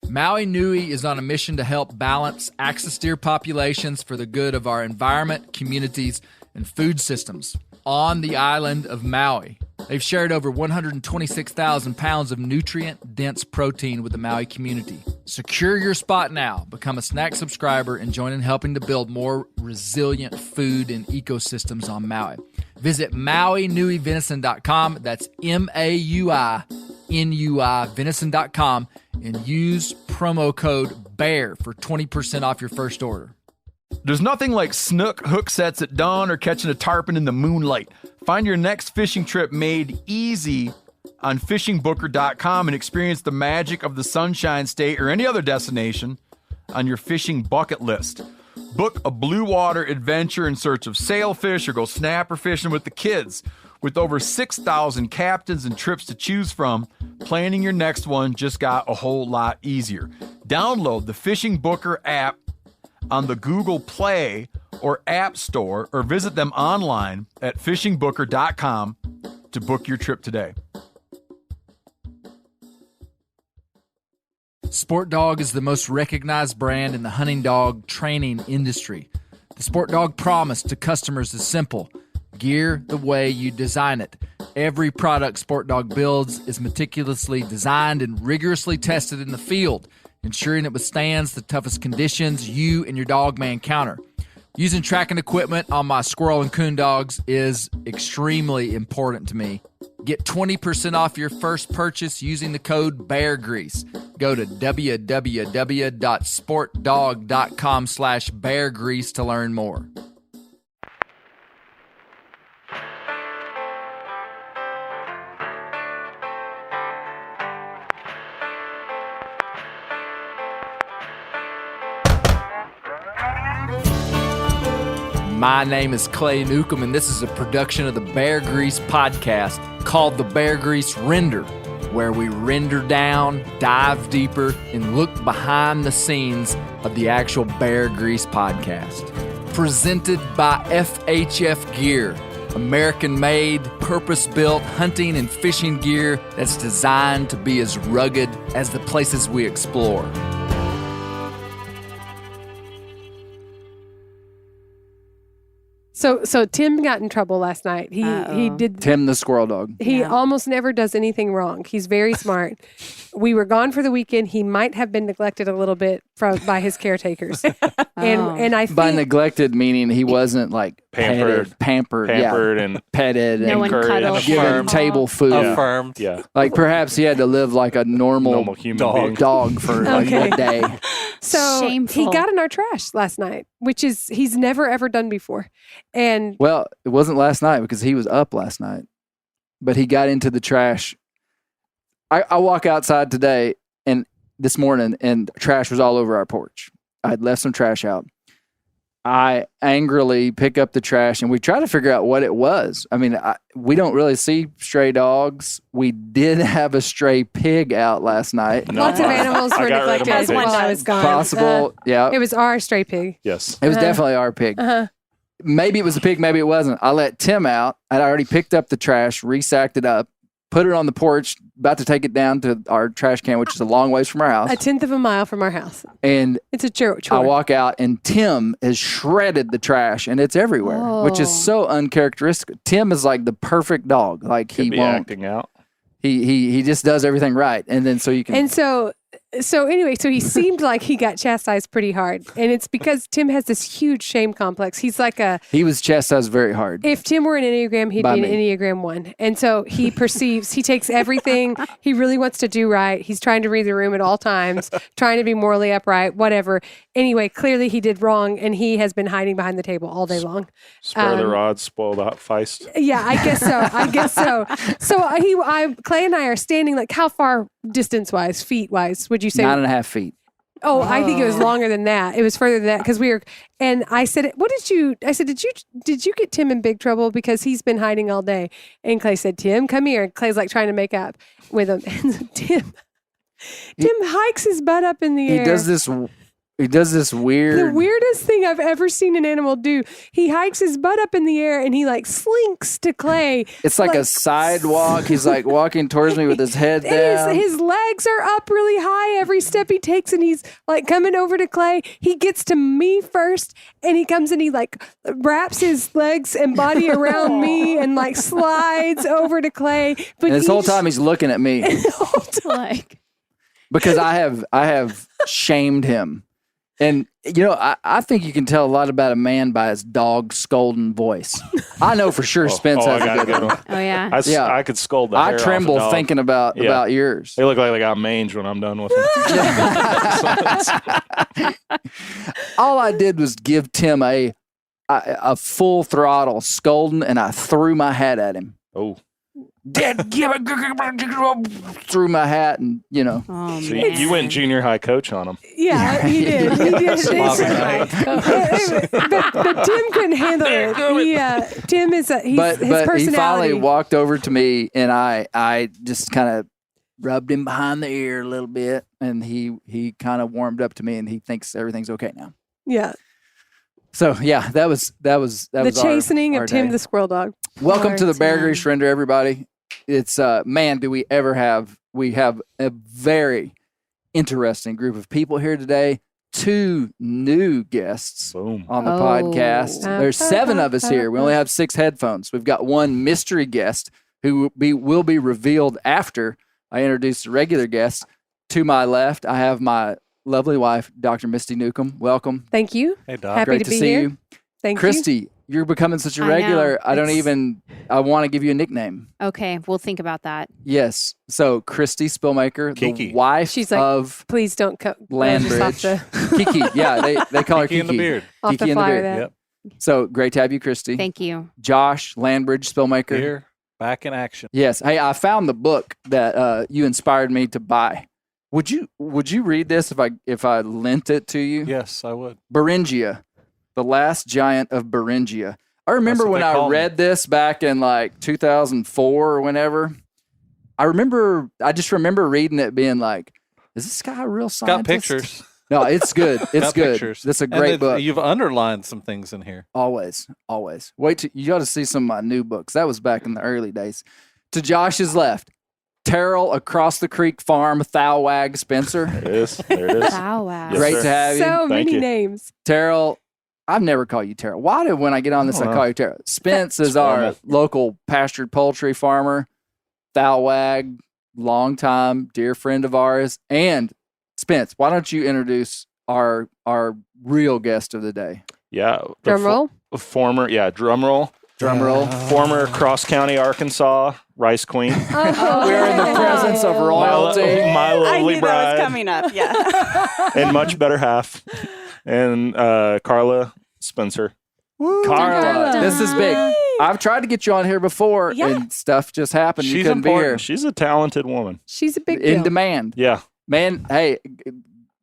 Maui Nui is on a mission to help balance axis deer populations for the good of our environment, communities, and food systems on the island of Maui. They've shared over 126,000 pounds of nutrient-dense protein with the Maui community. Secure your spot now. Become a snack subscriber and join in helping to build more resilient food and ecosystems on Maui. Visit MauiNuiVenison.com. That's MAUI venison.com and use promo code BEAR for 20% off your first order. There's nothing like snook hook sets at dawn or catching a tarpon in the moonlight. Find your next fishing trip made easy on fishingbooker.com and experience the magic of the Sunshine State or any other destination on your fishing bucket list. Book a blue water adventure in search of sailfish or go snapper fishing with the kids. With over 6,000 captains and trips to choose from, planning your next one just got a whole lot easier. Download the Fishing Booker app on the Google Play or App Store or visit them online at fishingbooker.com to book your trip today. Sport Dog is the most recognized brand in the hunting dog training industry. The Sport Dog promise to customers is simple. Gear the way you design it. Every product Sport Dog builds is meticulously designed and rigorously tested in the field, ensuring it withstands the toughest conditions you and your dog may encounter. Using tracking equipment on my squirrel and coon dogs is extremely important to me. Get 20% off your first purchase using the code BEARGREASE. Go to www.sportdog.com/beargrease to learn more. My name is Clay Newcomb, and this is a production of the Bear Grease podcast called The Bear Grease Render, where we render down, dive deeper, and look behind the scenes of the actual Bear Grease podcast. Presented by FHF Gear, American-made, purpose-built hunting and fishing gear that's designed to be as rugged as the places we explore. So Tim got in trouble last night. He did. Tim the squirrel dog. He almost never does anything wrong. He's very smart. We were gone for the weekend. He might have been neglected a little bit by his caretakers. And I think by neglected meaning he wasn't like pampered, and petted, no and one cuddled, given table food, affirmed. Like perhaps he had to live like a normal human dog for a day. So Shameful. he got in our trash last night, which is he's never ever done before. And well, it wasn't last night because he was up last night, but he got into the trash. I walk outside today and this morning and trash was all over our porch. I had left some trash out. I angrily pick up the trash and we try to figure out what it was. I mean, we don't really see stray dogs. We did have a stray pig out last night. Lots of animals were neglected while I was gone. Possible, yeah. It was our stray pig. Yes. It was definitely our pig. Maybe it was a pig, maybe it wasn't. I let Tim out. I'd already picked up the trash, resacked it up, put it on the porch, about to take it down to our trash can, which is a long ways from our house. 1/10 of a mile from our house. And it's a chore. I walk out and Tim has shredded the trash and it's everywhere, which is so uncharacteristic. Tim is like the perfect dog. Like he won't acting out. He just does everything right. And then so you can. And so anyway, so he seemed like he got chastised pretty hard. And it's because Tim has this huge shame complex. He's like he was chastised very hard. If Tim were an Enneagram, he'd be an Enneagram 1. And so he he takes everything. He really wants to do right. He's trying to read the room at all times, trying to be morally upright, whatever. Anyway, clearly he did wrong and he has been hiding behind the table all day long. Spare the rod, spoil the feist. Yeah, I guess so. So Clay and I are standing like how far distance-wise, feet-wise, would you say? 9.5 feet. Oh, I think it was longer than that. It was further than that because we were. And I said, I said, did you get Tim in big trouble because he's been hiding all day? And Clay said, Tim, come here. And Clay's like trying to make up with him. And so Tim hikes his butt up in the air. He does this He does this weird. The weirdest thing I've ever seen an animal do. He hikes his butt up in the air and he like slinks to Clay. It's like a sidewalk. He's like walking towards me with his head down. His legs are up really high every step he takes, and he's like coming over to Clay. He gets to me first, and he comes and he like wraps his legs and body around me and like slides over to Clay. But And this whole time he's looking at me because I have shamed him. And, you know, I think you can tell a lot about a man by his dog scolding voice. I know for sure Spence has a good one. Oh, yeah. I could scold the hair I tremble off a dog. thinking about yours. They look like they got mange when I'm done with them. All I did was give Tim a full throttle scolding, and I threw my hat at him. Oh. Threw my hat, and, you know. Oh, So man. you went junior high coach on him. yeah, he did. He did. But Tim couldn't handle it. Tim is his But personality. he finally walked over to me, and I just kind of rubbed him behind the ear a little bit, and he kind of warmed up to me, and he thinks everything's okay now. Yeah. So yeah, that was The chastening our of Tim day. the squirrel dog. Welcome to the Bear Tim. Grease Render, everybody. It's man, do we ever have? We have a very interesting group of people here today. 2 new guests Boom. on the Oh. podcast. There's 7 of us here. We only have 6 headphones. We've got 1 mystery guest who will be revealed after I introduce the regular guests. To my left, I have my lovely wife, Dr. Misty Newcomb. Welcome. Thank you. Hey, Doc. Happy Great to to be see here. you. Thank you. Christy, you're becoming such a I know. regular. I It's- I want to give you a nickname. Okay, we'll think about that. Yes. So Christy Spillmaker, Kiki. the wife She's like, of Please don't cut Landbridge. off the, Kiki. Yeah, they call her Kiki Kiki. in the beard. off Kiki the in the flyer. beard. That. Yep. So great to have you, Christy. Thank you. Josh Landbridge Spillmaker. Here, back in action. Yes. Hey, I found the book that you inspired me to buy. Would you read this if I lent it to you? Yes, I would. Beringia, The Last Giant of Beringia. I remember That's what when they I call read this back in like 2004 or whenever. I just remember reading it being like, is this guy a real It's scientist? got pictures. No, it's good. It's Got good. pictures. It's a And great book. You've underlined some things in here. Always. Wait till you got to see some of my new books. That was back in the early days. To Josh's left, Terrell Across the Creek Farm, Thowag Spencer. There it is. There it is. Wow, wow. Yes, Great sir. to have you. So Thank many you. names. Terrell, I've never called you Terrell. Why do when I get on this, I don't call know. you Terrell? Spence is It's our formal. local pastured poultry farmer. Thowag, longtime dear friend of ours. And Spence, why don't you introduce our real guest of the day? Yeah. the Drum roll. Former, drum roll. Drum roll. Former Cross County, Arkansas Rice Queen. Oh, We're in the presence of royalty. My I lovely knew bride. that was coming up. Yeah. And much better half. And Carla Spencer. Carla, Dun, this is big. I've tried to get you on here before, Yeah. and stuff just happened. You She's couldn't be important. She's a talented woman. She's a big here. In deal. demand. Yeah. Man, hey,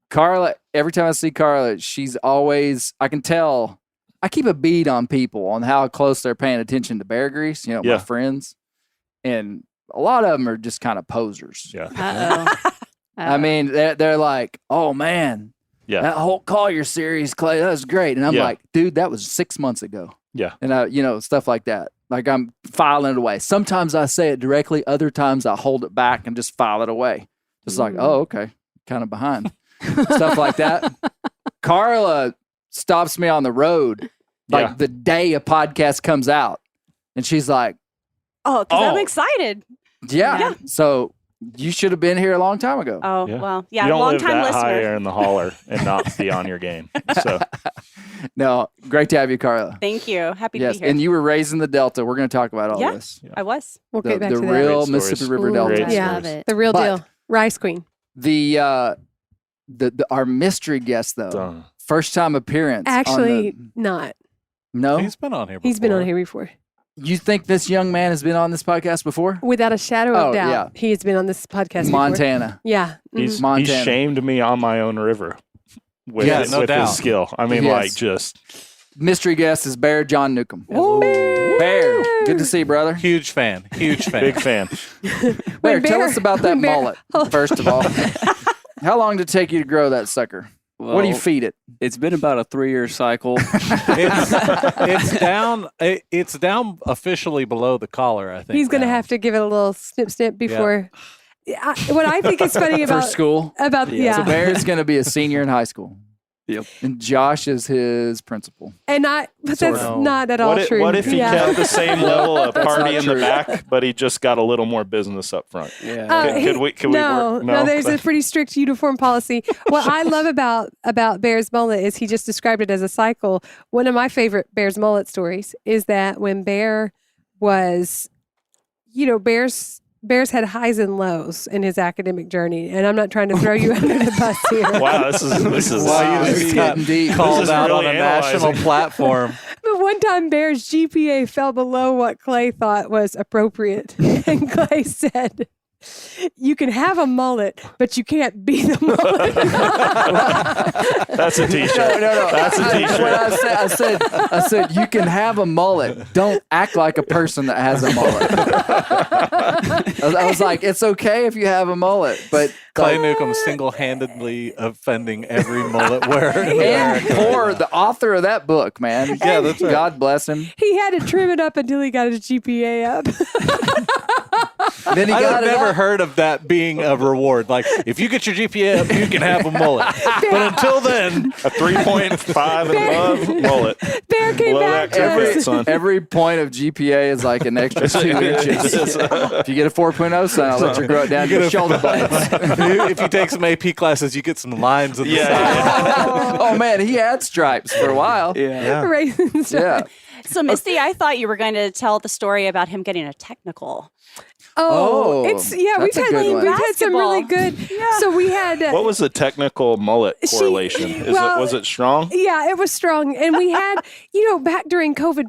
Carla, every time I see Carla, she's always, I can tell, I keep a bead on people on how close they're paying attention to Bear Grease, my Yeah. friends. And a lot of them are just kind of posers. Yeah. Uh-oh. I mean, they're like, oh man, Yeah. that whole Collier series, Clay, that was great. And I'm Yeah. like, dude, that was 6 months ago. Yeah. And stuff like that. Like I'm filing it away. Sometimes I say it directly. Other times I hold it back and just file it away. Just like, oh, okay. Kind of behind. Stuff like that. Carla stops me on the road like Yeah. the day a podcast comes out. And she's like, Oh, because I'm Oh. excited. yeah. Yeah. So you should have been here a long time ago. Oh, Yeah. well, yeah, you don't long live time that high listener. in the holler and not be on your game. So No, great to have you, Carla. Thank you. Happy to Yes. be here. And you were raised in the Delta. We're going to talk about all Yeah. this. I was. We'll The, get back the to that. real Great Mississippi stories. River Ooh, Delta. Great I Yeah. love it. The real But- deal. Rice Queen. The our mystery guest though, done. first time appearance. on Actually, the- not. no. He's been on here before. He's been on here before. You think this young man has been on this podcast before? Without a shadow of Oh, doubt, yeah. he has been on this podcast before. Montana. Yeah. He's Montana. shamed me on my own river with, Yes, no with doubt. his skill. I mean, Yes. like just Mystery guest is Bear John Newcomb. Ooh. Bear, good to see you, brother. Huge fan. Huge fan. big fan. Bear, tell Bear- us about that when Bear- mullet, first of all. How long did it take you to grow that sucker? What do you feed it? It's been about a 3-year cycle. It's down. It's down officially below the collar. I think He's going to now. have to give it a little snip before. What I think is funny about For school? yeah. So Bear's going to be a senior in high school. Yep. And Josh is his principal. But that's of. not at all true. What if he kept the same level of party not in the true. back, but he just got a little more business up front? Yeah. Could we work? No, there's a pretty strict uniform policy. What I love about Bear's mullet is he just described it as a cycle. One of my favorite Bear's mullet stories is that when Bear was, Bears had highs and lows in his academic journey, and I'm not trying to throw you under the bus here. Wow, this is Wow, you It's just got getting deep. called This is out really on a national analyzing. platform. But one time, Bear's GPA fell below what Clay thought was appropriate, and Clay said, "You can have a mullet, but you can't be the mullet." That's a t-shirt. No. That's a t-shirt. What I said, you can have a mullet. Don't act like a person that has a mullet. I was like, it's okay if you have a mullet, but Clay Newcomb single-handedly offending every mullet wearer in and America. poor the author of that book, man. Yeah, that's right. God bless him. He had to trim it up until he got his GPA up. Then he I've got it never up. heard of that being a reward. Like, if you get your GPA up, you can have a mullet. But until then, A 3.5 and above mullet. Bear came Blow back that to carpet, us. son. Every point of GPA is like an extra 2 inches. If you get a 4.0, son, I'll let you grow it down to You your get a- shoulder blades. if you take some AP classes, you get some lines in the side. Yeah. Oh man, he had stripes for a while. Yeah. Raisins. Yeah. So, Misty, I thought you were going to tell the story about him getting a technical. Oh, we've that's a had good one. some really good. So we had. What was the technical mullet She- correlation? well- Was it strong? Yeah, it was strong, and we had, back during COVID,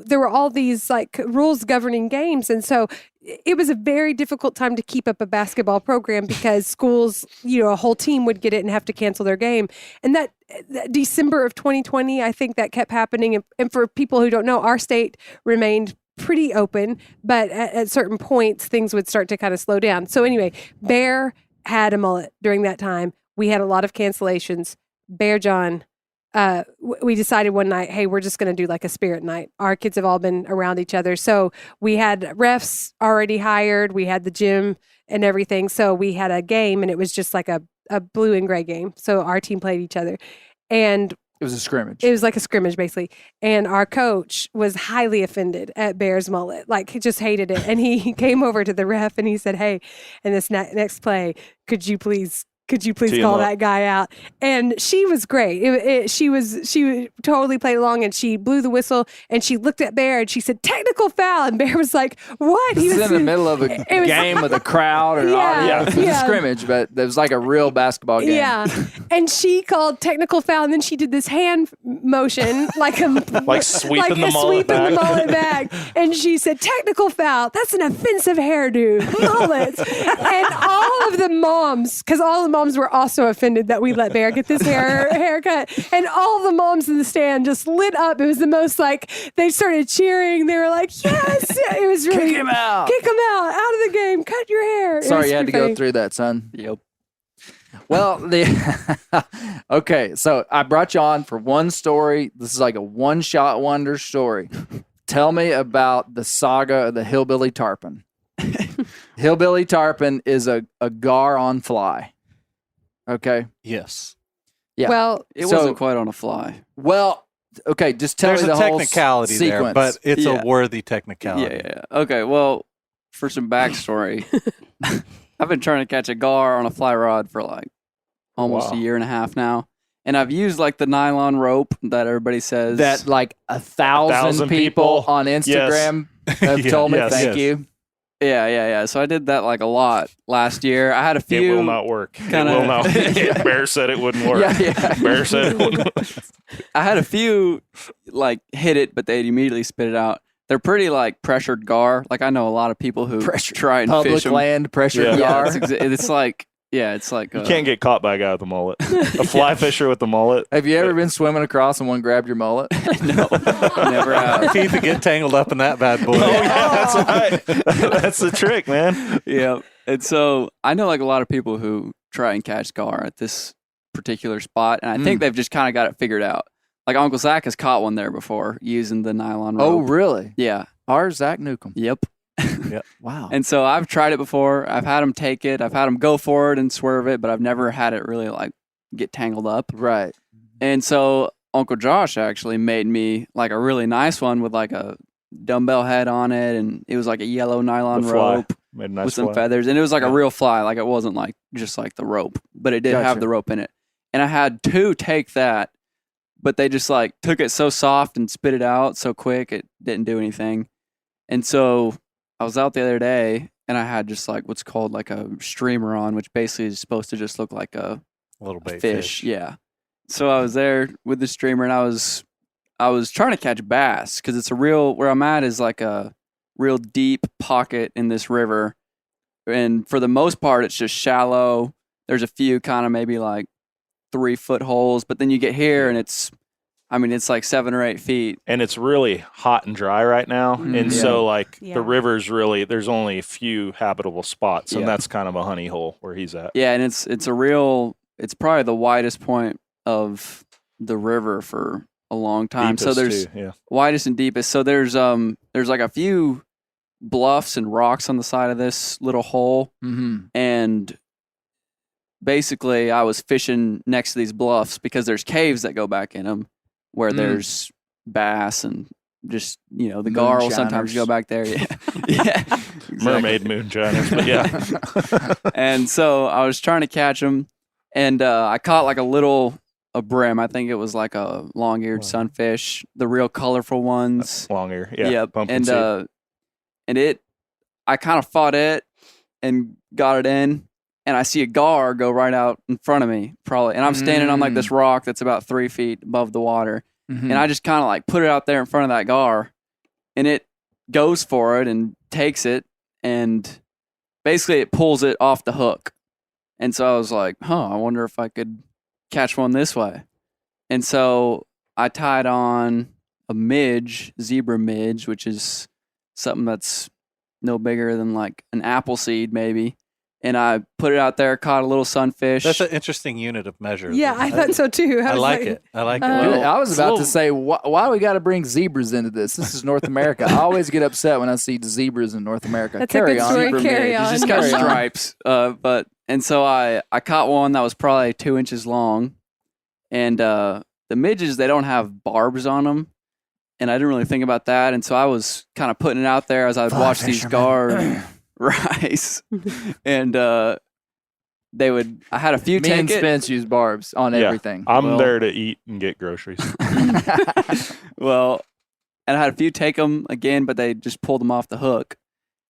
there were all these like rules governing games, and so it was a very difficult time to keep up a basketball program because schools, a whole team would get it and have to cancel their game, and that December of 2020, I think that kept happening, and for people who don't know, our state remained pretty open, but at certain points things would start to kind of slow down. So anyway, Bear had a mullet during that time. We had a lot of cancellations. Bear John, we decided one night, hey, we're just going to do like a spirit night. Our kids have all been around each other. So we had refs already hired. We had the gym and everything. So we had a game, and it was just like a blue and gray game. So our team played each other. And It was a scrimmage. it was like a scrimmage, basically. And our coach was highly offended at Bear's mullet. Like, he just hated it. And he came over to the ref and he said, hey, in this next play, could you please Tee call him up. that guy out? And she was great. She totally played along, and she blew the whistle, and she looked at Bear and she said, technical foul. And Bear was like, what? This is in the middle of a it was- game with a crowd or Yeah, it was yeah. a scrimmage, but it was like a real basketball game. Yeah. And she called technical foul, and then she did this hand motion like Sweeping the mullet sweeping the back. mullet back. And she said, technical foul, that's an offensive hairdo. Mullets. And all of the moms, because all the moms were also offended that we let Bear get this haircut. And all the moms in the stand just lit up. It was the most they started cheering. They were like, yes. It was really Kick him out. Kick him out of the game. Cut your hair. It Sorry was you had to pretty go funny. through that, son. Yep. Well, okay, so I brought you on for one story. This is like a one-shot wonder story. Tell me about the saga of the Hillbilly Tarpon. Hillbilly Tarpon is a gar on fly. Okay? Yes. Yeah. Well, It So- wasn't quite on a fly. Well, okay, just tell There's me a the whole technicality there, sequence. but it's Yeah. a worthy technicality. Yeah. Okay, well, for some backstory, I've been trying to catch a gar on a fly rod for almost Wow. a year and a half now. And I've used the nylon rope that everybody says. that like 1,000 people on Instagram have Yeah, told me yes, thank yes. you. Yeah. So I did that a lot last year. I had a It few. will not work. kinda- It will not. Bear said it wouldn't work. Yeah. Bear said it wouldn't work. I had a few hit it, but they'd immediately spit it out. They're pretty pressured gar. I know a lot of people who try and Public fish them. land pressure Yeah. Yeah, gar. it's like You can't get caught by a guy with a mullet. A fly fisher with a mullet. Have you ever been swimming across and one grabbed your mullet? no, never have. Teeth that get tangled up in that bad boy. Oh yeah, that's right. That's the trick, man. Yeah, and so I know a lot of people who try and catch gar at this particular spot, and I think they've just kind of got it figured out. Like Uncle Zach has caught one there before using the nylon rope. Oh, really? Yeah. Our Zach Newcomb. Yep. Yep. Wow. And so I've tried it before. I've had him take it. I've had him go for it and swerve it, but I've never had it really like get tangled up. Right. And so Uncle Josh actually made me like a really nice one with like a dumbbell head on it, and it was like a yellow nylon The fly. rope Made a nice with some fly. feathers, and it was like a real fly. Like it wasn't like just like the rope, but it did Gotcha. have the rope in it. And I had two take that, but they just like took it so soft and spit it out so quick it didn't do anything. And so I was out the other day and I had just like what's called like a streamer on, which basically is supposed to just look like a Little bait fish. Yeah. So I was there with the streamer and I was trying to catch bass because it's a real, where I'm at is like a real deep pocket in this river. And for the most part, it's just shallow. There's a few kind of maybe like 3-foot holes, but then you get here and it's like 7 or 8 feet. And it's really hot and dry right now. And so, like, Yeah. the river's really, there's only a few habitable spots. And Yeah. that's kind of a honey hole where he's at. Yeah, and it's probably the widest point of the river for a long time. So Deepest, there's too, yeah. widest and deepest. So there's like a few bluffs and rocks on the side of this little hole, Mm-hmm. and basically I was fishing next to these bluffs because there's caves that go back in them where there's bass and just the gar will sometimes Moonshiners. go back there. Yeah, yeah, exactly. Mermaid moonshiners, but yeah. And so I was trying to catch them, and I caught like a brim. I think it was like a long-eared sunfish, the real colorful ones. Long ear. Yeah. Yep. Pumpkin seed. And I kind of fought it and got it in, and I see a gar go right out in front of me, probably. And I'm standing on like this rock that's about 3 feet above the water. Mm-hmm. And I just kind of like put it out there in front of that gar, and it goes for it and takes it, and basically it pulls it off the hook. And so I was like, I wonder if I could catch one this way. And so I tied on a zebra midge, which is something that's no bigger than like an apple seed maybe. And I put it out there, caught a little sunfish. That's an interesting unit of measure. Yeah, I thought so too. I was like it. I like it. I was about to Little- say, why do we got to bring zebras into this? This is North America. I always get upset when I see zebras in North America. That's a Carry good on. story. Zebra Carry midge. on. It's just got Carry on. stripes. And so I caught one that was probably 2 inches long. And the midges, they don't have barbs on them. And I didn't really think about that. And so I was kind of putting it out there as I would watch these gar rise. And I had a few Me and take it. Spence use barbs on Yeah. everything. I'm Well- there to eat and get groceries. Well, and I had a few take them again, but they just pulled them off the hook.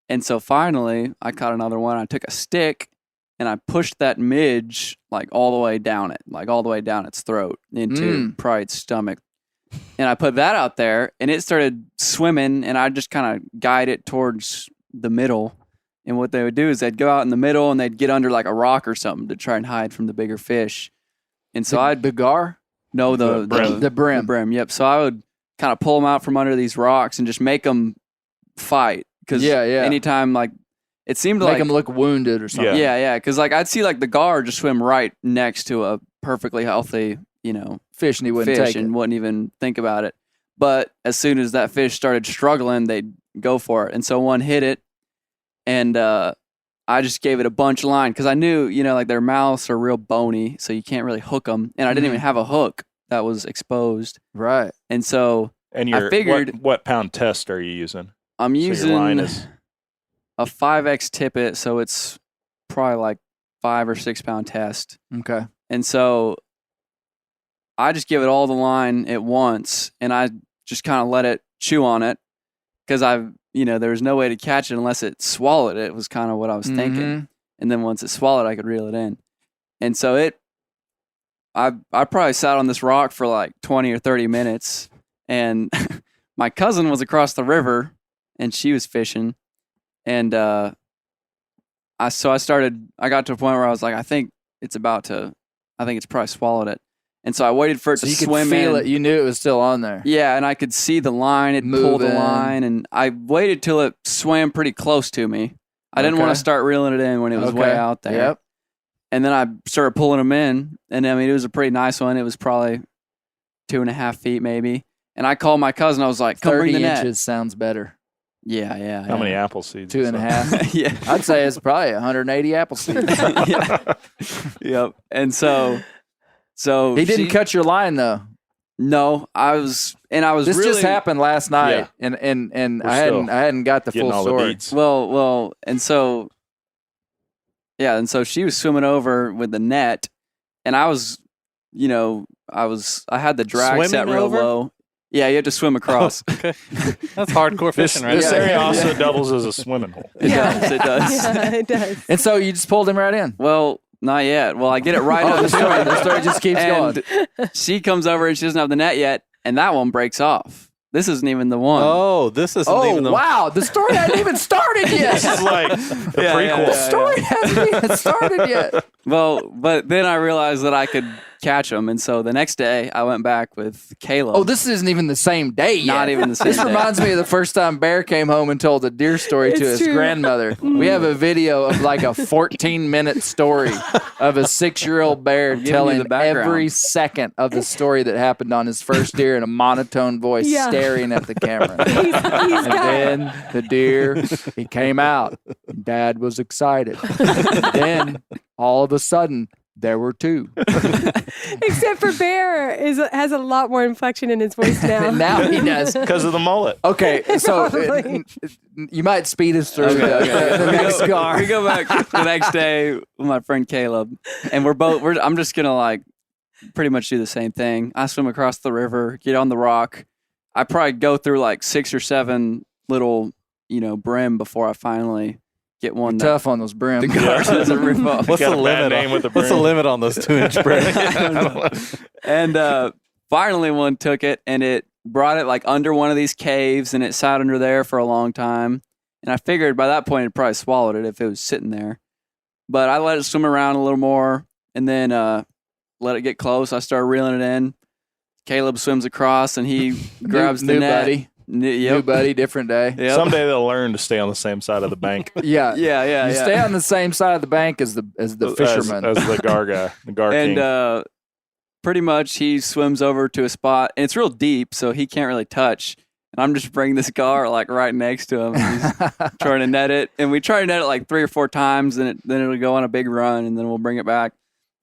And so finally, I caught another one. I took a stick and I pushed that midge like all the way down its throat into probably its stomach. And I put that out there, and it started swimming, and I just kind of guide it towards the middle. And what they would do is they'd go out in the middle and they'd get under like a rock or something to try and hide from the bigger fish. And so the gar? No, The brim. The brim. The brim, yep. So I would kind of pull them out from under these rocks and just make them fight. Because Yeah. anytime, like, it seemed Make like, them look wounded or something. yeah. Because, like, I'd see, like, the gar just swim right next to a perfectly healthy, Fish and he wouldn't fish take and it. wouldn't even think about it. But as soon as that fish started struggling, they'd go for it. And so one hit it, and I just gave it a bunch of line because I knew, like their mouths are real bony, so you can't really hook them. And I didn't even have a hook that was exposed. Right. And so And I figured- what pound test are you using? I'm So your using line is- a 5X tippet, so it's probably like 5 or 6 pound test. Okay. And so I just give it all the line at once, and I just kind of let it chew on it because there was no way to catch it unless it swallowed it, was kind of what I was thinking. Mhm. And then once it swallowed, I could reel it in. And so I probably sat on this rock for like 20 or 30 minutes, and my cousin was across the river, and she was fishing. And I got to a point where I was like, I think it's probably swallowed it. And so I waited for it So to you could swim feel in. it. You knew it was still on there. Yeah, and I could see the line. It pulled the Moving. line, and I waited till it swam pretty close to me. I didn't want Okay. to start reeling it in when it was way Okay. out there. Yep. And then I started pulling them in, and I mean, it was a pretty nice one. It was probably 2.5 feet maybe. And I called my cousin. I was like, "Come bring 30 the net." inches sounds better. Yeah. How many apple seeds? 2.5. Yeah. I'd say it's probably 180 apple seeds. Yeah. Yep. And so He didn't she- cut your line though. No, I was This really, just happened last night, Yeah. and We're I still hadn't got the Getting full all the story. beats. Well, and so she was swimming over with the net, and I was, I had the drag set Swimming real over? low. Yeah, you had to swim across. Okay. That's hardcore fishing, right? This there. area also doubles as a swimming hole. It does. It does. Yeah, it does. And so you just pulled him right in. Well, not yet. Well, I get it right Oh, up the to story, it. the story just keeps And going. she comes over and she doesn't have the net yet, and that one breaks off. This isn't even the one. Oh, this isn't Oh even the wow, the story hadn't even started This yet. is like the Yeah, prequel. yeah, The story hasn't even started yet. Well, but then I realized that I could catch them, and so the next day I went back with Caleb. Oh, this isn't even the same day yet. Not even the same This day. reminds me of the first time Bear came home and told a deer story to It's his true. grandmother. We have a video of like a 14-minute story of a 6-year-old bear Giving you telling the background. every second of the story that happened on his first deer in a monotone voice, Yeah. staring at the camera. He's And got then the deer, he came out. Dad was excited. And then all of a sudden, there were 2. except for Bear has a lot more inflection in his voice now. And now he does. Because of the mullet. Okay, so Probably. you might speed us through the we, next go, car. we go back the next day with my friend Caleb, and I'm just gonna like pretty much do the same thing. I swim across the river, get on the rock. I probably go through like 6 or 7 little, brim before I finally get one that Tough on those the brims. guard doesn't rip off. What's Got the a bad limit? name with the What's the brim. limit on those 2-inch brims? And finally one took it, and it brought it like under one of these caves, and it sat under there for a long time. And I figured by that point it probably swallowed it if it was sitting there. But I let it swim around a little more, and then let it get close. I started reeling it in. Caleb swims across, and he grabs the new net. buddy. New Yep. buddy, different day. Yep. Someday they'll learn to stay on the same side of the bank. Yeah, Yeah. You stay on the same side of the bank as the fisherman. As the gar guy, the gar king. And pretty much he swims over to a spot, and it's real deep, so he can't really touch. And I'm just bringing this gar like right next to him. And he's trying to net it, and we try to net it like 3 or 4 times, and then it'll go on a big run, and then we'll bring it back.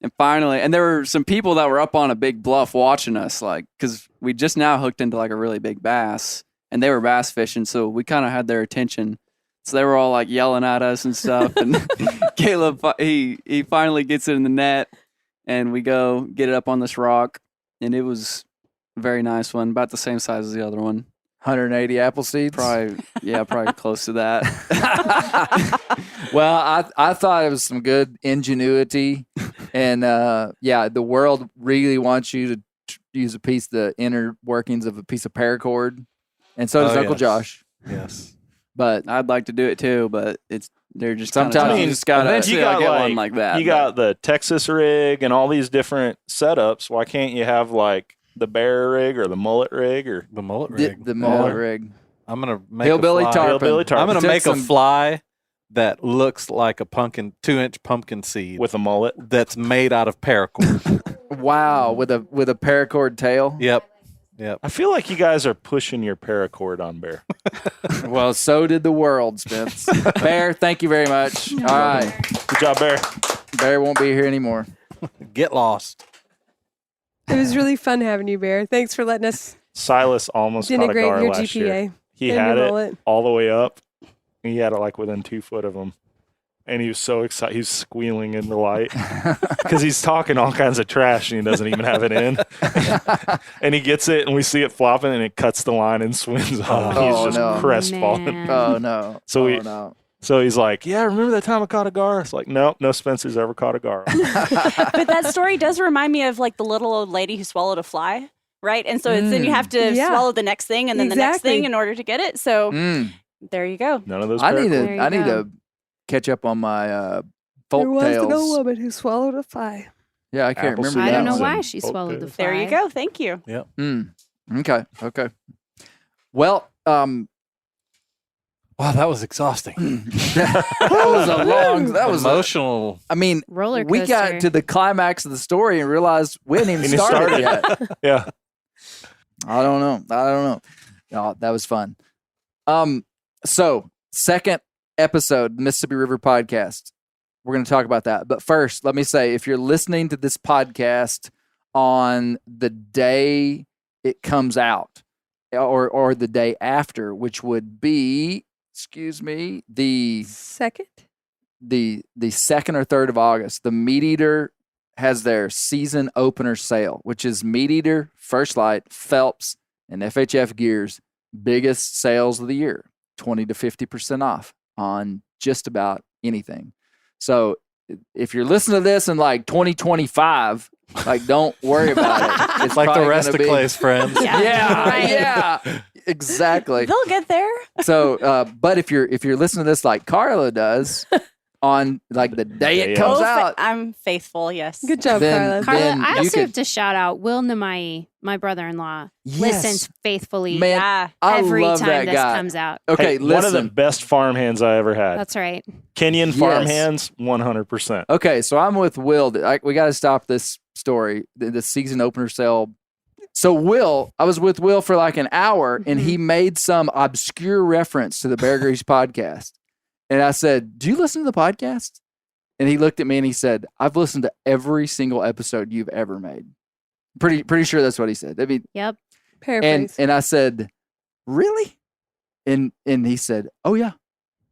And finally, and there were some people that were up on a big bluff watching us, like because we just now hooked into like a really big bass, and they were bass fishing, so we kind of had their attention. So they were all like yelling at us and stuff. And Caleb, he finally gets it in the net, and we go get it up on this rock, and it was a very nice one, about the same size as the other one. 180 apple seeds. Probably close to that. Well, I thought it was some good ingenuity, and the world really wants you to use the inner workings of a piece of paracord, and so does Oh, Uncle yes. Josh. Yes. But I'd like to do it too, but they're just kinda Sometimes tough. you just gotta- Eventually You got I'll get like- one like that. You got the Texas rig and all these different setups. Why can't you have like the bear rig or the mullet rig or The mullet the, rig. the mullet Yeah. rig, I'm going to make hillbilly a fly. tarpon. hillbilly I'm tarpon going to Took make a some- fly that looks like a 2-inch pumpkin seed with a mullet? that's made out of paracord. Wow, with a paracord tail. Yep. I feel like you guys are pushing your paracord on bear. Well, so did the world, Spence. Bear, thank you very much. All right, Good job, bear. Bear won't be here anymore. Get lost. It was really fun having you, Bear. Thanks for letting us Silas almost caught a denigrate gar your last year. GPA. He and had your it mullet. all the way up. He had it like within 2 foot of him. And he was so excited. He was squealing in the light because he's talking all kinds of trash and he doesn't even have it in. And he gets it and we see it flopping and it cuts the line and swims off. Oh, He's just no. crestfallen. Man. Oh no. So we- no. So he's like, yeah, remember that time I caught a gar? It's like, no Spencer's ever caught a gar. But that story does remind me of like the little old lady who swallowed a fly, right? And so it's, then you have to Yeah. swallow the next thing and then the next Exactly. thing in order to get it. So Mm. there you go. None of those I need paracord- There you to go. catch up on my There was an old folktales. woman who swallowed a fly. Yeah, I can't Apple remember I that don't know one. why and she folk swallowed the tales. fly. There you go. Thank you. Okay. Well, Wow, that was exhausting. that was emotional. I mean, Roller we got coaster. to the climax of the story and realized we hadn't even started yet. Yeah. I don't know. No, that was fun. So second episode, the Mississippi River podcast. We're going to talk about that. But first, let me say, if you're listening to this podcast on the day it comes out or the day after, which would be, the Second? the 2nd or 3rd of August, the Meat Eater has their season opener sale, which is Meat Eater, First Light, Phelps, and FHF Gear's biggest sales of the year, 20 to 50% off on just about anything. So if you're listening to this in like 2025, like don't worry about it. It's Like the probably rest gonna of be- Clay's friends. Yeah, exactly. They'll get there. So, but if you're listening to this like Carla does on like the day it comes out, I'm faithful. Yes. Good job, Then- Carla. Carla, then I you also could- have to shout out Will Namai, my brother-in-law. Yes. Listens faithfully Man, Yeah. I every love time that this guy. comes out. Okay, Hey, listen. one of the best farm hands I ever had. That's right. Kenyan farm Yes. hands, 100%. Okay, so I'm with Will. We got to stop this story, the season opener sale. So I was with Will for like an hour, and he made some obscure reference to the Bear Grease podcast. And I said, "Do you listen to the podcast?" And he looked at me and he said, "I've listened to every single episode you've ever made." Pretty sure that's what he said. I mean, Yep. Paraphrase. and I said, "Really?" And he said, "Oh yeah."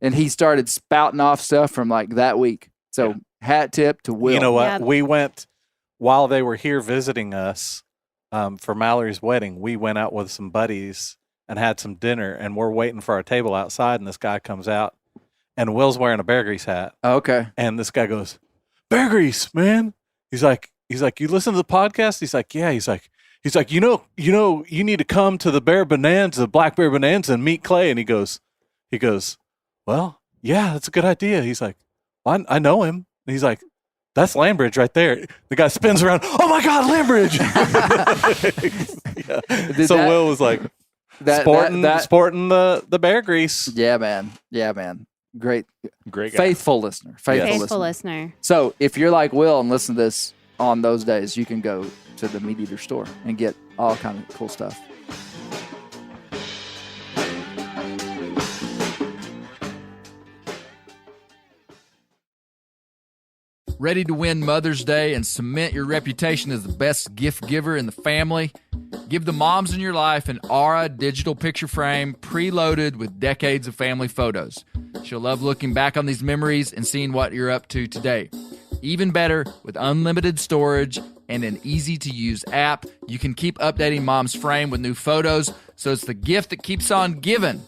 And he started spouting off stuff from like that week. So hat tip to Will. You know what? Yep. We went while they were here visiting us for Mallory's wedding. We went out with some buddies and had some dinner, and we're waiting for our table outside. And this guy comes out, and Will's wearing a Bear Grease hat, Okay. and this guy goes, "Bear Grease, man." He's like, "You listen to the podcast?" He's like, "Yeah." He's like, you need to come to the Black Bear Bonanza, and meet Clay. And he goes, "Well, yeah, that's a good idea." He's like, well, I know him. And he's like, "That's Lambridge right there." The guy spins around. "Oh my God, Lambridge!" Did So that- Will was like sporting the Bear Grease. Yeah, man. Yeah, man. Great Great guy. faithful listener. Faithful listener. listener. So if you're like Will and listen to this on those days, you can go to the Meat Eater store and get all kind of cool stuff. Ready to win Mother's Day and cement your reputation as the best gift giver in the family? Give the moms in your life an Aura digital picture frame preloaded with decades of family photos. She'll love looking back on these memories and seeing what you're up to today. Even better, with unlimited storage and an easy-to-use app, you can keep updating mom's frame with new photos, so it's the gift that keeps on giving.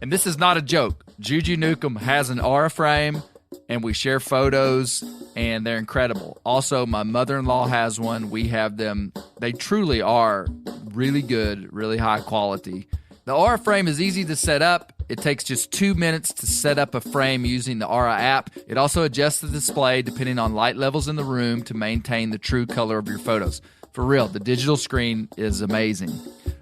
And this is not a joke. Juju Newcomb has an Aura frame, and we share photos, and they're incredible. Also, my mother-in-law has one. We have them. They truly are really good, really high quality. The Aura frame is easy to set up. It takes just 2 minutes to set up a frame using the Aura app. It also adjusts the display depending on light levels in the room to maintain the true color of your photos. For real, the digital screen is amazing.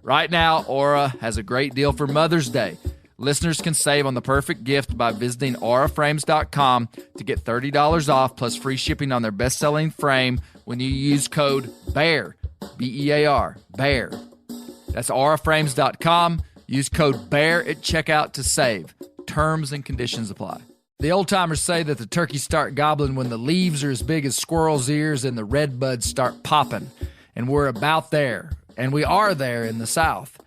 Right now, Aura has a great deal for Mother's Day. Listeners can save on the perfect gift by visiting auraframes.com to get $30 off plus free shipping on their best-selling frame when you use code BEAR, B-E-A-R, BEAR. That's auraframes.com. Use code BEAR at checkout to save. Terms and conditions apply. The old-timers say that the turkeys start gobbling when the leaves are as big as squirrels' ears and the red buds start popping. And we're about there. And we are there in the South.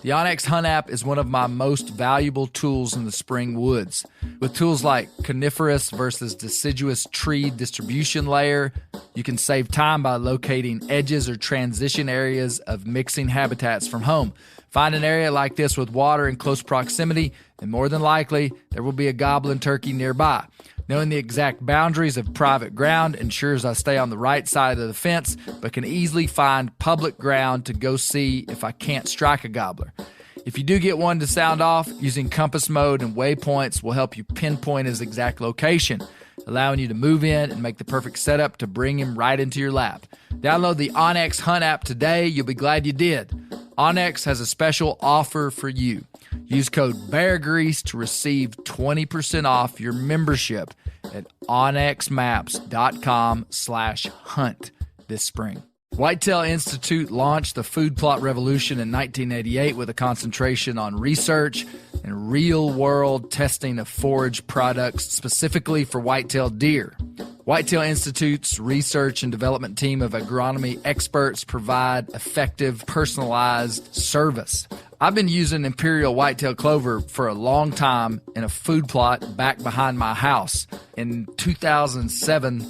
The Onyx Hunt app is one of my most valuable tools in the spring woods. With tools like coniferous versus deciduous tree distribution layer, you can save time by locating edges or transition areas of mixing habitats from home. Find an area like this with water in close proximity, and more than likely, there will be a gobbling turkey nearby. Knowing the exact boundaries of private ground ensures I stay on the right side of the fence, but can easily find public ground to go see if I can't strike a gobbler. If you do get one to sound off, using compass mode and waypoints will help you pinpoint his exact location, allowing you to move in and make the perfect setup to bring him right into your lap. Download the Onyx Hunt app today. You'll be glad you did. Onyx has a special offer for you. Use code BEARGREASE to receive 20% off your membership at onxmaps.com/hunt this spring. Whitetail Institute launched the food plot revolution in 1988 with a concentration on research and real-world testing of forage products specifically for whitetail deer. Whitetail Institute's research and development team of agronomy experts provide effective, personalized service. I've been using Imperial Whitetail Clover for a long time in a food plot back behind my house. In 2007,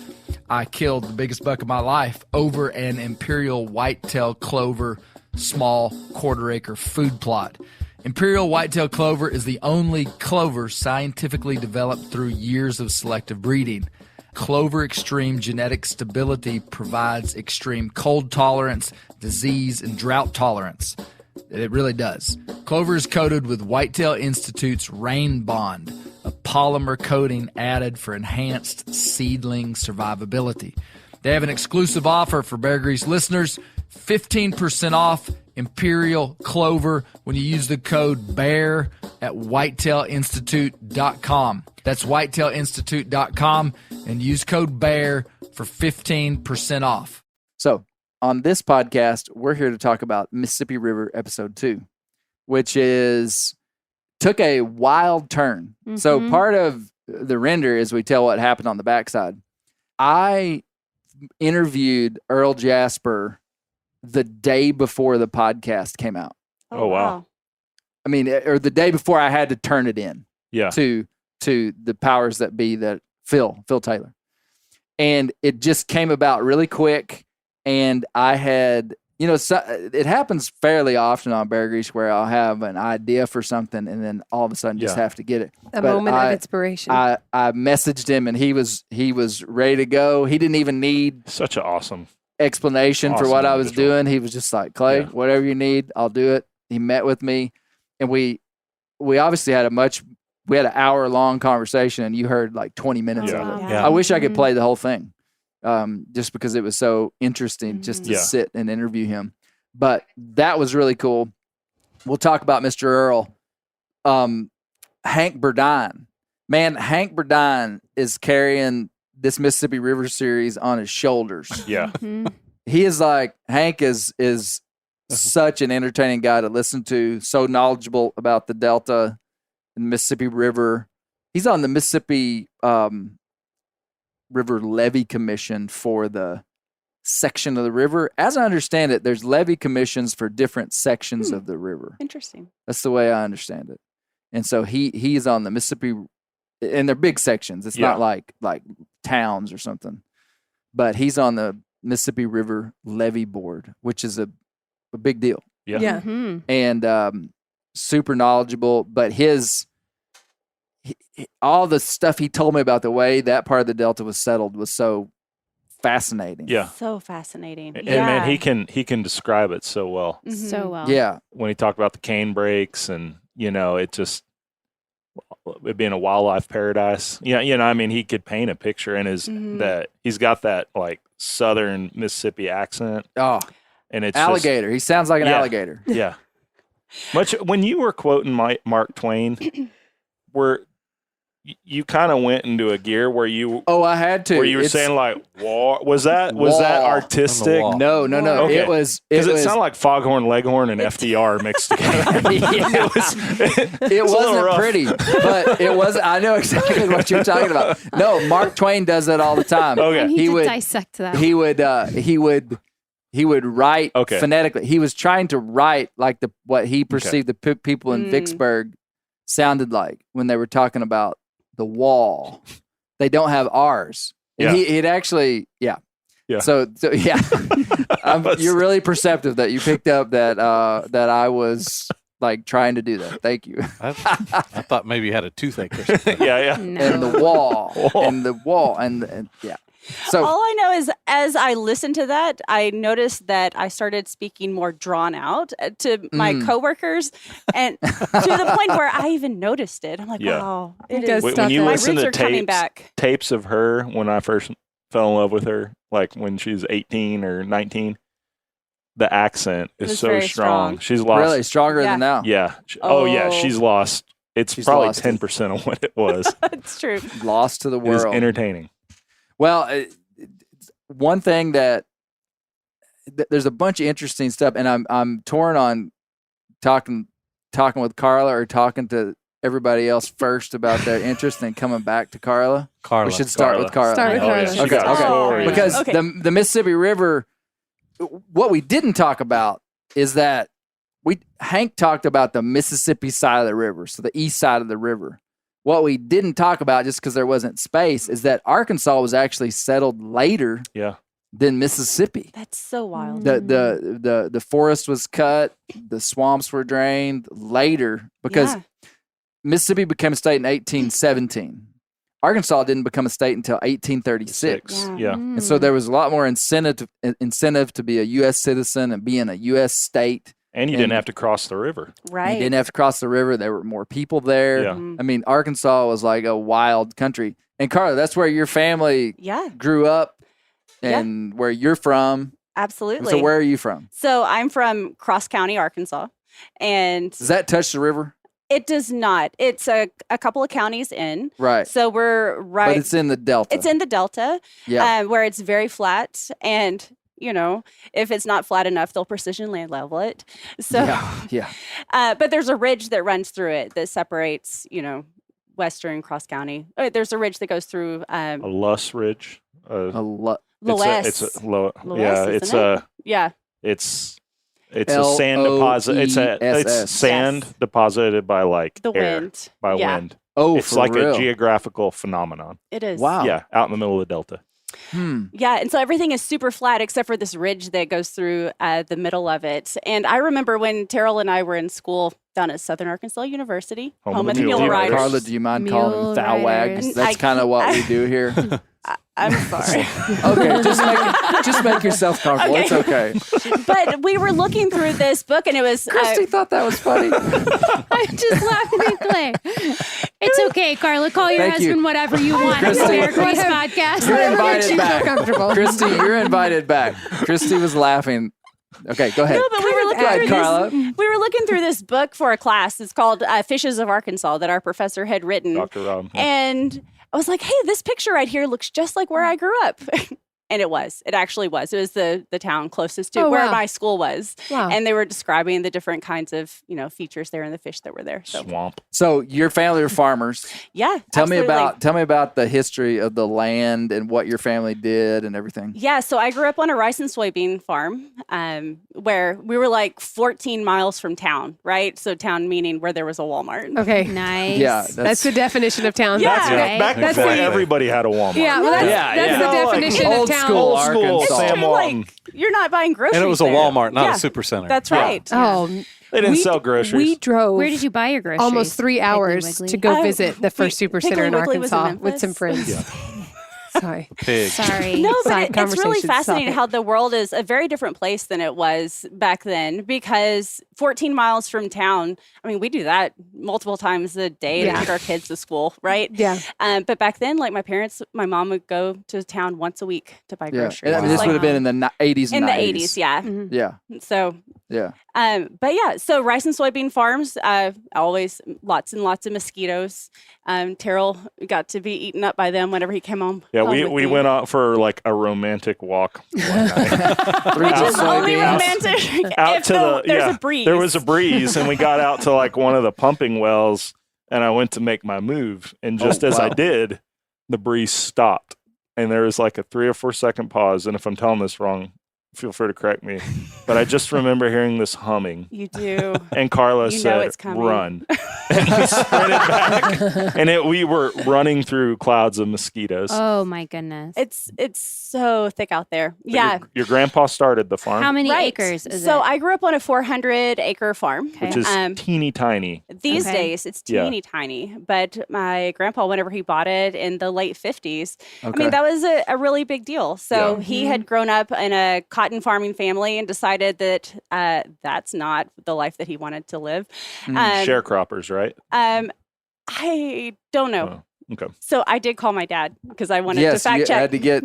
I killed the biggest buck of my life over an Imperial Whitetail Clover small quarter-acre food plot. Imperial Whitetail Clover is the only clover scientifically developed through years of selective breeding. Clover Extreme genetic stability provides extreme cold tolerance, disease, and drought tolerance. It really does. Clover is coated with Whitetail Institute's Rain Bond, a polymer coating added for enhanced seedling survivability. They have an exclusive offer for Bear Grease listeners, 15% off Imperial Clover when you use the code BEAR at whitetailinstitute.com. That's whitetailinstitute.com and use code BEAR for 15% off. So, on this podcast, we're here to talk about Mississippi River episode 2, which took a wild turn. Mm-hmm. So part of the render is we tell what happened on the backside. I interviewed Earl Jasper the day before the podcast came out. Oh, wow. I mean, or the day before I had to turn it in to the powers that be, that Phil Taylor. And it just came about really quick. And I had, it happens fairly often on Bear Grease where I'll have an idea for something and then all of a sudden just have to get it. A moment of inspiration. I messaged him and he was ready to go. He didn't even need such an awesome explanation for what I was doing. He was just like, Clay, whatever you need, I'll do it. He met with me and we obviously had an hour-long conversation and you heard like 20 minutes of it. Yeah. I wish I could play the whole thing. Just because it was so interesting just to sit and interview him. But that was really cool. We'll talk about Mr. Earl. Hank Burdine. Man, Hank Burdine is carrying this Mississippi River series on his shoulders. Yeah. He is Hank is such an entertaining guy to listen to, so knowledgeable about the Delta and Mississippi River. He's on the Mississippi River Levy Commission for the section of the river. As I understand it, there's levy commissions for different sections of the river. Interesting. That's the way I understand it. And so he is on the Mississippi, and they're big sections. It's not like towns or something. But he's on the Mississippi River Levy Board, which is a big deal. Yeah. Mm-hmm. And super knowledgeable, but all the stuff he told me about the way that part of the Delta was settled was so fascinating. Yeah. So fascinating. And man, he can describe it so well. Mhm. So well. Yeah. When he talked about the cane breaks and, it being a wildlife paradise. Yeah, I mean, he could paint a picture in that he's got that like southern Mississippi accent. Oh, and it's alligator. He sounds like an alligator. Yeah. Much when you were quoting Mark Twain, you kind of went into a gear where you I had to. Where you were saying like war. Was that artistic? No. Okay. It was because it sounded like Foghorn Leghorn and FDR mixed together. It wasn't pretty, but it was. I know exactly what you're talking about. No, Mark Twain does that all the time. Okay. And he would dissect that. He would write phonetically. He was trying to write like what he perceived the people in Vicksburg sounded like when they were talking about the wall. They don't have R's. And he'd actually, yeah. So yeah, you're really perceptive that you picked up that I was like trying to do that. Thank you. I thought maybe you had a toothache or something. Yeah. No. And the wall and yeah. So all I know is as I listened to that, I noticed that I started speaking more drawn out to my coworkers, and to the point where I even noticed it. I'm like, wow, it is. When you my listen roots to are coming back. tapes of her when I first fell in love with her, like when she was 18 or 19, the accent is It's so very strong. strong. She's lost. Really stronger Yeah. than now. Yeah. Oh. She's lost. It's She's probably lost it. 10% of what it was. It's true. Lost to the It is world. entertaining. Well, one thing that there's a bunch of interesting stuff, and I'm torn on talking with Carla or talking to everybody else first about their interest in coming back to Carla. Carla. We should start with Carla. Start with Oh, yeah. Carla. She got Okay. stories. Because Okay. the Mississippi River, what we didn't talk about is that Hank talked about the Mississippi side of the river, so the east side of the river. What we didn't talk about, just because there wasn't space, is that Arkansas was actually settled later Yeah. than Mississippi. That's so wild. The forest was cut, the swamps were drained later because Yeah. Mississippi became a state in 1817. Arkansas didn't become a state until 1836. Yeah. Yeah. And so there was a lot more incentive to be a U.S. citizen and be in a U.S. state. And you didn't have to cross the river. Right. You didn't have to cross the river. There were more people there. Yeah. Mhm. I mean, Arkansas was like a wild country. And Carla, that's where your family Yeah, grew up and where you're from. absolutely. So where are you from? So I'm from Cross County, Arkansas, and Does that touch the river? it does not. It's a couple of counties in. Right. So we're right. But it's in the Delta. It's in the Delta, Yeah. where it's very flat, and if it's not flat enough, they'll precision land level it. So, Yeah. but there's a ridge that runs through it that separates, Western Cross County. There's a ridge that goes through A Luss Ridge. A lot. Loess. It's a low. Loess, Yeah. isn't It's it? a. Yeah. It's a sand deposit. It's LOESS. sand Yes. deposited by like The air, wind. by Yeah. wind. Oh, It's for like real? a geographical phenomenon. It is. Wow. Yeah, out in the middle of the Delta. Yeah, and so everything is super flat except for this ridge that goes through the middle of it. And I remember when Terrell and I were in school down at Southern Arkansas University, Home of the Mule Mule Riders. Riders. Carla, do you mind calling Mule them foul riders. wags? That's I- kind of what we do here. I'm sorry. Okay, just make yourself comfortable. It's okay. But we were looking through this book and it was Christy thought that was funny. I'm just laughing at Clay. It's okay, Carla. Call your Thank you. husband whatever you want. It's Christy. Bear Grease podcast. You're Whatever invited makes you feel back. comfortable. Christy, you're invited back. Christy was laughing. Okay, go ahead. No, but we were looking Go ahead, through Carla. we were looking through this book for a class. It's called Fishes of Arkansas that our professor had written. Dr. Rob. And I was like, hey, this picture right here looks just like where I grew up. And it was. It actually was. It was the town closest to Oh, where wow. my school was. Wow. And they were describing the different kinds of, features there and the fish that were there. So Swamp. So your family are farmers. yeah. Tell me absolutely. about the history of the land and what your family did and everything. Yeah, so I grew up on a rice and soybean farm where we were like 14 miles from town, right? So town meaning where there was a Walmart. Okay. Nice. Yeah, That's the definition of town. Yeah. That's right. back That's before the- everybody had a Walmart. Yeah, well, that's, Yeah, that's yeah. the You know, like definition old of town. school Old school Arkansas. Sam True, Walton. like you're not buying groceries. And it was a there. Walmart, not Yeah, a super center. That's right. Oh, They didn't we- sell groceries. we drove Where did you buy your groceries? almost 3 hours Wiggly? to go Oh, visit the first super center in Piggly Wiggly was in Arkansas with some Memphis. friends. Sorry. Pig. Sorry. No, but Side it's really conversation, stop fascinating it. how the world is a very different place than it was back then because 14 miles from town, I mean, we do that multiple times a day to Yeah. take our kids to school, right? Yeah. But back then, like my mom would go to town once a week to buy Yeah. groceries. I mean, this Like, would have been in the 80s and in the 90s. 80s, yeah. Mhm. Yeah. So Yeah. but yeah, so rice and soybean farms, always lots and lots of mosquitoes. Terrell got to be eaten up by them whenever he came home. Yeah, home we with we me. went out for like a romantic walk one night. Which is only Soybeans. romantic out if to there's a breeze. There was a breeze, and we got out to like one of the pumping wells, and I went to make my move, and just as I wow. did, the breeze stopped, and there was like a 3 or 4 second pause. And if I'm telling this wrong, feel free to correct me. But I just remember hearing this humming, You do. and Carla You know said, it's coming. "Run!" And we sprinted back, and we were running through clouds of mosquitoes. Oh my goodness. It's so thick out there. But Yeah. your grandpa started the farm, How many Right. acres is so it? I grew up on a 400-acre farm. Okay. which is teeny tiny. These Okay. days, it's Yeah. teeny tiny. But my grandpa, whenever he bought it in the late 50s, I Okay. mean, that was a really big deal. So Yeah. he had grown up in a cotton farming family and decided that that's not the life that he wanted to live. Mm. Um, Sharecroppers, right? I don't know. Oh. Okay. So I did call my dad because I wanted to fact you check. had to get.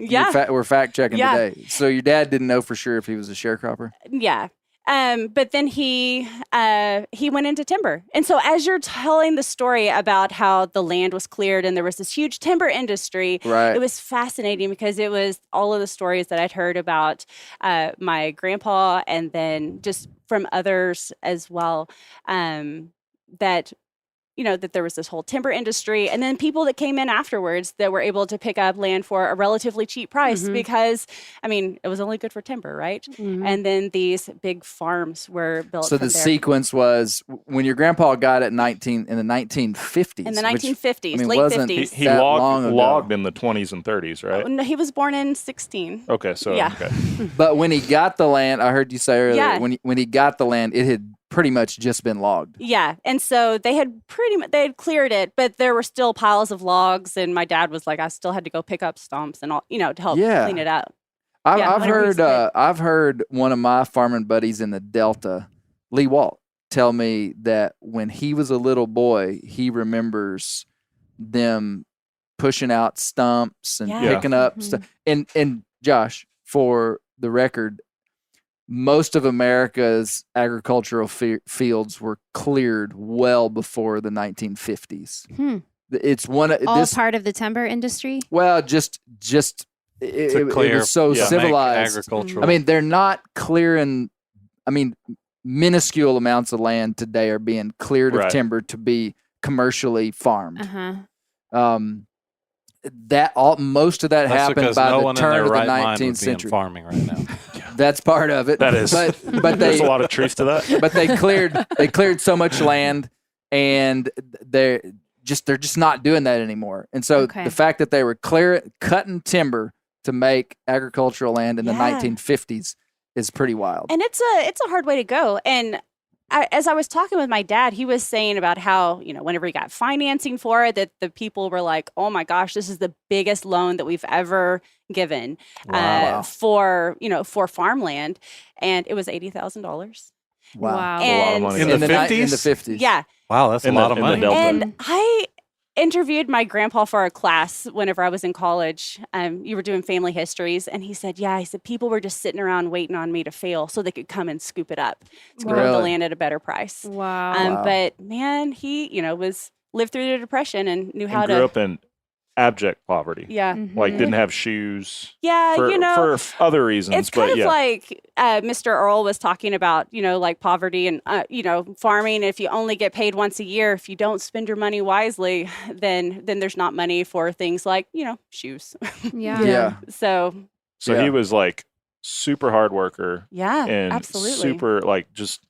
We're fact checking Yeah. today. So your dad didn't know for sure if he was a sharecropper. Yeah. But then he went into timber. And so as you're telling the story about how the land was cleared and there was this huge timber industry, Right. it was fascinating because it was all of the stories that I'd heard about my grandpa and then just from others as well, that that there was this whole timber industry and then people that came in afterwards that were able to pick up land for a relatively cheap price because, it was only good for timber, right? Mm-hmm. And then these big farms were built. So the sequence was when your grandpa got it in the 1950s. In the 1950s, which, late wasn't 50s. He long ago. logged in the 20s and 30s, right? No, he was born in 16. Okay, so Yeah. okay. But when he got the land, I heard you say earlier, Yeah. when he got the land, it had pretty much just been logged. Yeah, and so they had cleared it, but there were still piles of logs, and my dad was like, I still had to go pick up stumps and all, to help clean it up. I've heard one of my farming buddies in the Delta, Lee Walt, tell me that when he was a little boy, he remembers them pushing out stumps and picking up stuff. And Josh, for the record, most of America's agricultural fields were cleared well before the 1950s. It's part of the timber industry. Well, just it was so civilized. Agricultural. They're not clearing. Minuscule amounts of land today are being cleared of timber to be commercially farmed. Most of that happened by the turn of the 19th century. Farming right now. That's part of it. That is. But there's a lot of truth to that. But they cleared so much land, and they're just not doing that anymore. And so the fact that they were cutting timber to make agricultural land in the 1950s is pretty wild. And it's a hard way to go. And as I was talking with my dad, he was saying about how, whenever he got financing for it, that the people were like, oh my gosh, this is the biggest loan that we've ever given for farmland. And it was $80,000. Wow. And a lot of money. In the 50s? In the 50s. Yeah. Wow, that's a lot of money. And I interviewed my grandpa for a class whenever I was in college. You were doing family histories, and he said, people were just sitting around waiting on me to fail so they could come and scoop it up to grow the land at a better price. Wow. But man, he, lived through the Depression and knew how to. Grew up in abject poverty. Yeah. Like didn't have shoes. Yeah, for other reasons. It's kind but of like Mr. Earl was talking about, like poverty and, farming. If you only get paid once a year, if you don't spend your money wisely, then there's not money for things like, shoes. Yeah. So he was like super hard worker. Yeah, and absolutely. Super like just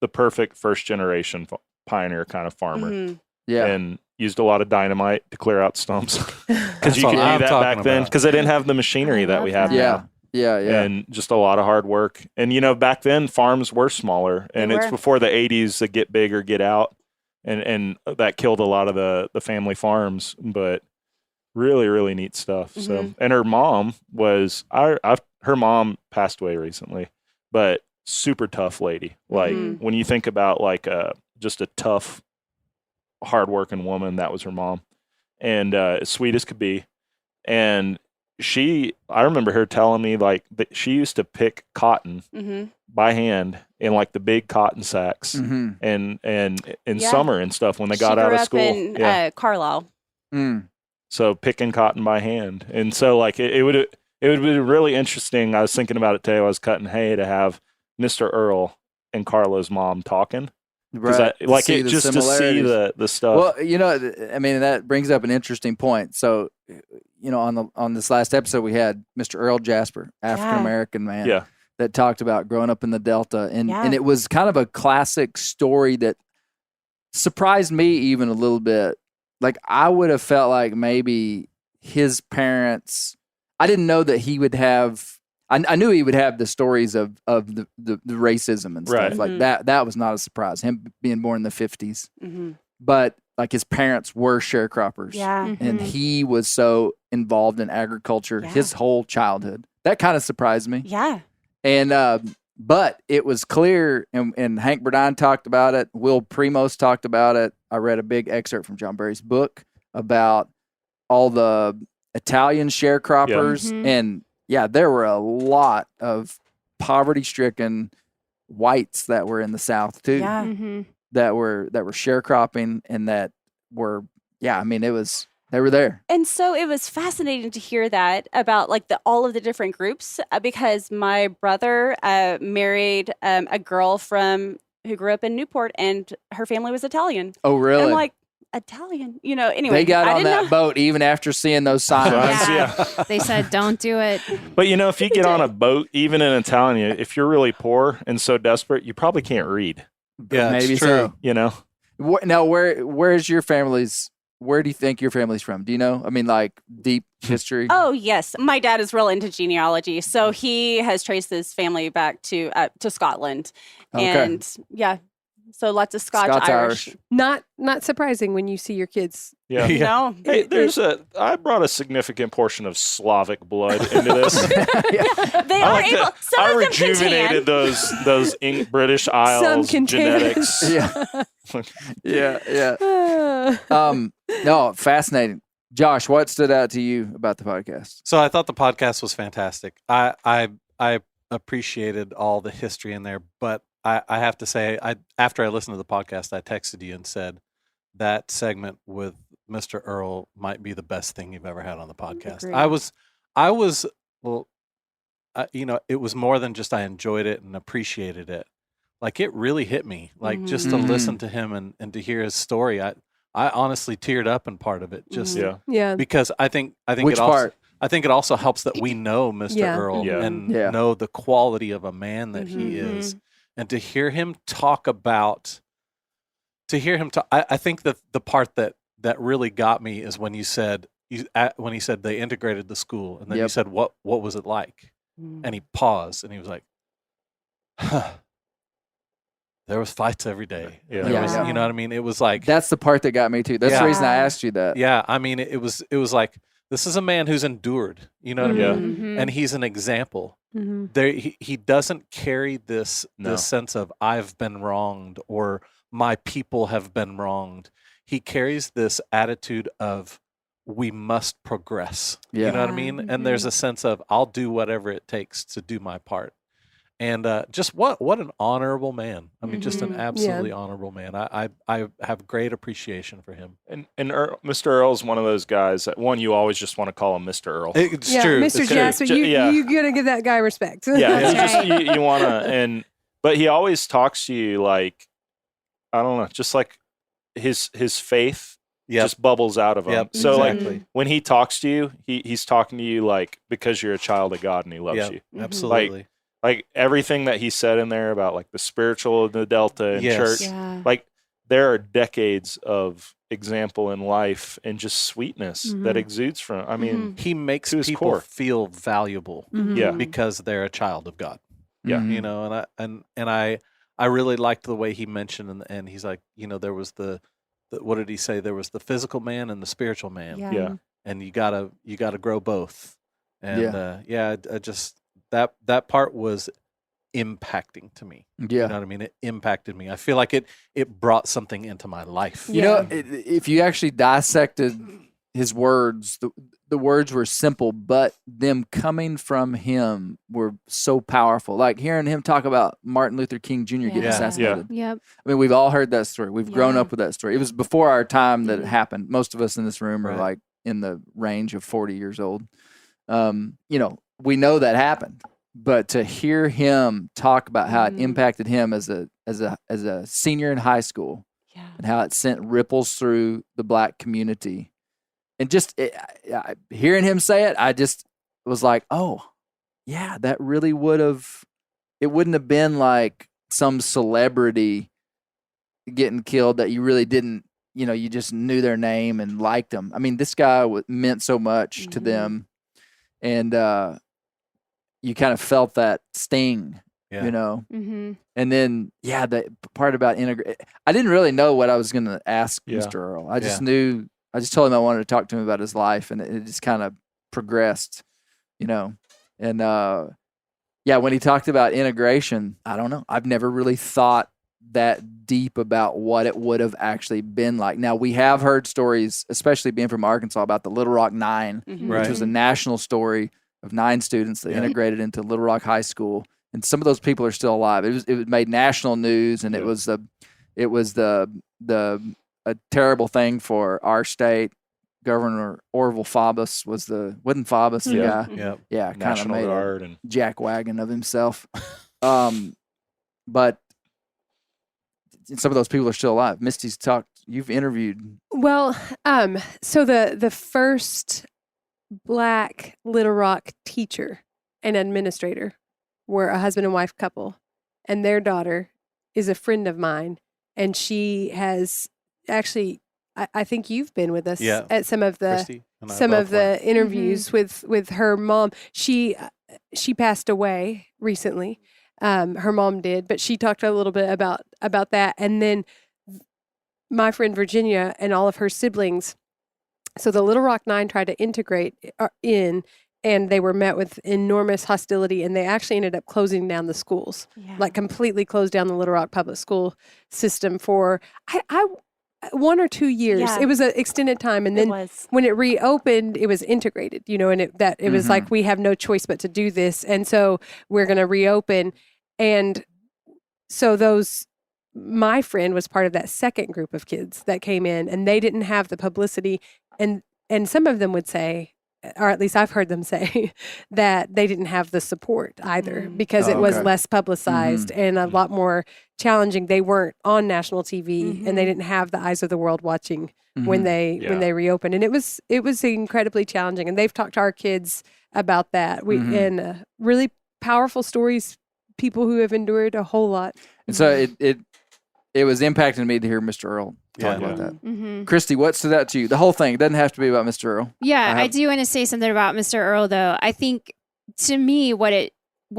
the perfect first generation pioneer kind of farmer. Mm-hmm. Yeah. And used a lot of dynamite to clear out stumps because you could do that back then because they didn't have the machinery that we have now. Yeah. And just a lot of hard work. And back then farms were smaller, and it's before the 80s that get big or get out, and that killed a lot of the family farms. But really, really neat stuff. So, and her mom was her mom passed away recently, but super tough lady. Like when you think about like just a tough, hardworking woman, that was her mom, and as sweet as could be. And I remember her telling me like that she used to pick cotton by hand in like the big cotton sacks and in summer and stuff when they got out of school. She grew up in Carlisle. So picking cotton by hand, and so like it would be really interesting. I was thinking about it today. I was cutting hay to have Mr. Earl and Carla's mom talking. Right. Like it just to see the stuff. Well, that brings up an interesting point. So, on this last episode, we had Mr. Earl Jasper, African American man, that talked about growing up in the Delta, and it was kind of a classic story that surprised me even a little bit. Like I would have felt like maybe his parents. I didn't know that he would have. I knew he would have the stories of the racism and stuff right. like that. That was not a surprise. Him being born in the 50s, but like his parents were sharecroppers, and he was so involved in agriculture his whole childhood. That kind of surprised me. Yeah, and but it was clear, and Hank Burdine talked about it. Will Primos talked about it. I read a big excerpt from John Barry's book about all the Italian sharecroppers, and there were a lot of poverty-stricken whites that were in the South too. Yeah. That were sharecropping and that were they were there. And so it was fascinating to hear that about like all of the different groups because my brother married a girl who grew up in Newport and her family was Italian. Oh, really? And I'm like, Italian? Anyway. They got on that boat even after seeing those signs. They said, don't do it. But if you get on a boat, even in Italian, if you're really poor and so desperate, you probably can't read. Yeah, maybe it's true. so. Now, where's your family's? Where do you think your family's from? Do you know? I mean, like deep history. Oh yes, my dad is real into genealogy, so he has traced his family back to Scotland, and so lots of Scotch Irish. Not surprising when you see your kids. Yeah. No. Hey, I brought a significant portion of Slavic blood into this. They are able. Some I of them can rejuvenated those British Isles genetics. No, fascinating. Josh, what stood out to you about the podcast? So I thought the podcast was fantastic. I appreciated all the history in there, but I have to say, after I listened to the podcast, I texted you and said that segment with Mr. Earl might be the best thing you've ever had on the podcast. Agreed. It was more than just I enjoyed it and appreciated it. Like it really hit me. Like just to listen to him and to hear his story. I honestly teared up in part of it. Just because I think Which it also, part? I think it also helps that we know Mr. Earl and know the quality of a man that he is. And to hear him talk about, I think that the part that really got me is when you said, when he said they integrated the school, and then you said, what was it like? And he paused and he was like, there was fights every day. You know what I mean? It was like, that's the part that got me too. That's the reason I asked you that. Yeah. I mean, it was like, this is a man who's endured, you know what I mean? And he's an example. There, he doesn't carry this sense of I've been wronged or my people have been wronged. He carries this attitude of we must progress. You know what I mean? And there's a sense of I'll do whatever it takes to do my part. And just what an honorable man. I mean, just an absolutely honorable man. I have great appreciation for him. And Mr. Earl's one of those guys that you always just want to call him Mr. Earl. It's true. Mr. Jasper, you gotta give that guy respect. Yeah, you want to, but he always talks to you like, I don't know, just like his faith just bubbles out of him. So like when he talks to you, he's talking to you like because you're a child of God and he loves you. Absolutely. Like everything that he said in there about like the spiritual of the Delta and church, like there are decades of example in life and just sweetness that exudes from. I mean, he makes people feel valuable, because they're a child of God. Yeah, you know, and I really liked the way he mentioned, and he's like, you know, there was the what did he say? There was the physical man and the spiritual man. Yeah. And you gotta grow both. And I just. That part was impacting to me. You know what I mean? It impacted me. I feel like it brought something into my life. You know, if you actually dissected his words, the words were simple, but them coming from him were so powerful. Like hearing him talk about Martin Luther King Jr. getting assassinated. Yep. I mean, we've all heard that story. We've grown up with that story. It was before our time that it happened. Most of us in this room are like in the range of 40 years old. You know, we know that happened, but to hear him talk about how it impacted him as a senior in high school, and how it sent ripples through the Black community, and just hearing him say it, I just was like, oh, yeah, that really would have. It wouldn't have been like some celebrity getting killed that you really didn't. You know, you just knew their name and liked them. I mean, this guy meant so much to them. And you kind of felt that sting, you know? And then, the part about I didn't really know what I was going to ask Mr. Earl. I just knew, I just told him I wanted to talk to him about his life, and it just kind of progressed, you know? And when he talked about integration, I don't know. I've never really thought that deep about what it would have actually been like. Now, we have heard stories, especially being from Arkansas, about the Little Rock Nine, which was a national story of 9 students that integrated into Little Rock High School, and some of those people are still alive. It made national news, and it was a terrible thing for our state. Governor Orville Faubus wasn't Faubus the guy? Yeah, kind of National made Guard a and jackwagon of himself. But some of those people are still alive. Misty's you've interviewed. Well, so the first Black Little Rock teacher and administrator were a husband and wife couple, and their daughter is a friend of mine, and she has actually, I think you've been with us at some of the interviews with her mom. She passed away recently. Her mom did, but she talked a little bit about that. And then my friend Virginia and all of her siblings. So the Little Rock Nine tried to integrate in, and they were met with enormous hostility, and they actually ended up closing down the schools, like completely closed down the Little Rock public school system for 1 or 2 years. Yeah. It was an extended time, and then when it reopened, it was integrated. And it was like, we have no choice but to do this, and so we're going to reopen. And so my friend was part of that second group of kids that came in, and they didn't have the publicity, and some of them would say, or at least I've heard them say, that they didn't have the support either, because it was less publicized and a lot more challenging. They weren't on national TV, and they didn't have the eyes of the world watching when they reopened, and it was incredibly challenging. And they've talked to our kids about that. And really powerful stories, people who have endured a whole lot. And so it was impacting me to hear Mr. Earl talk about that. Christy, what stood out to you? The whole thing. It doesn't have to be about Mr. Earl. Yeah, I do want to say something about Mr. Earl, though. I think, to me, what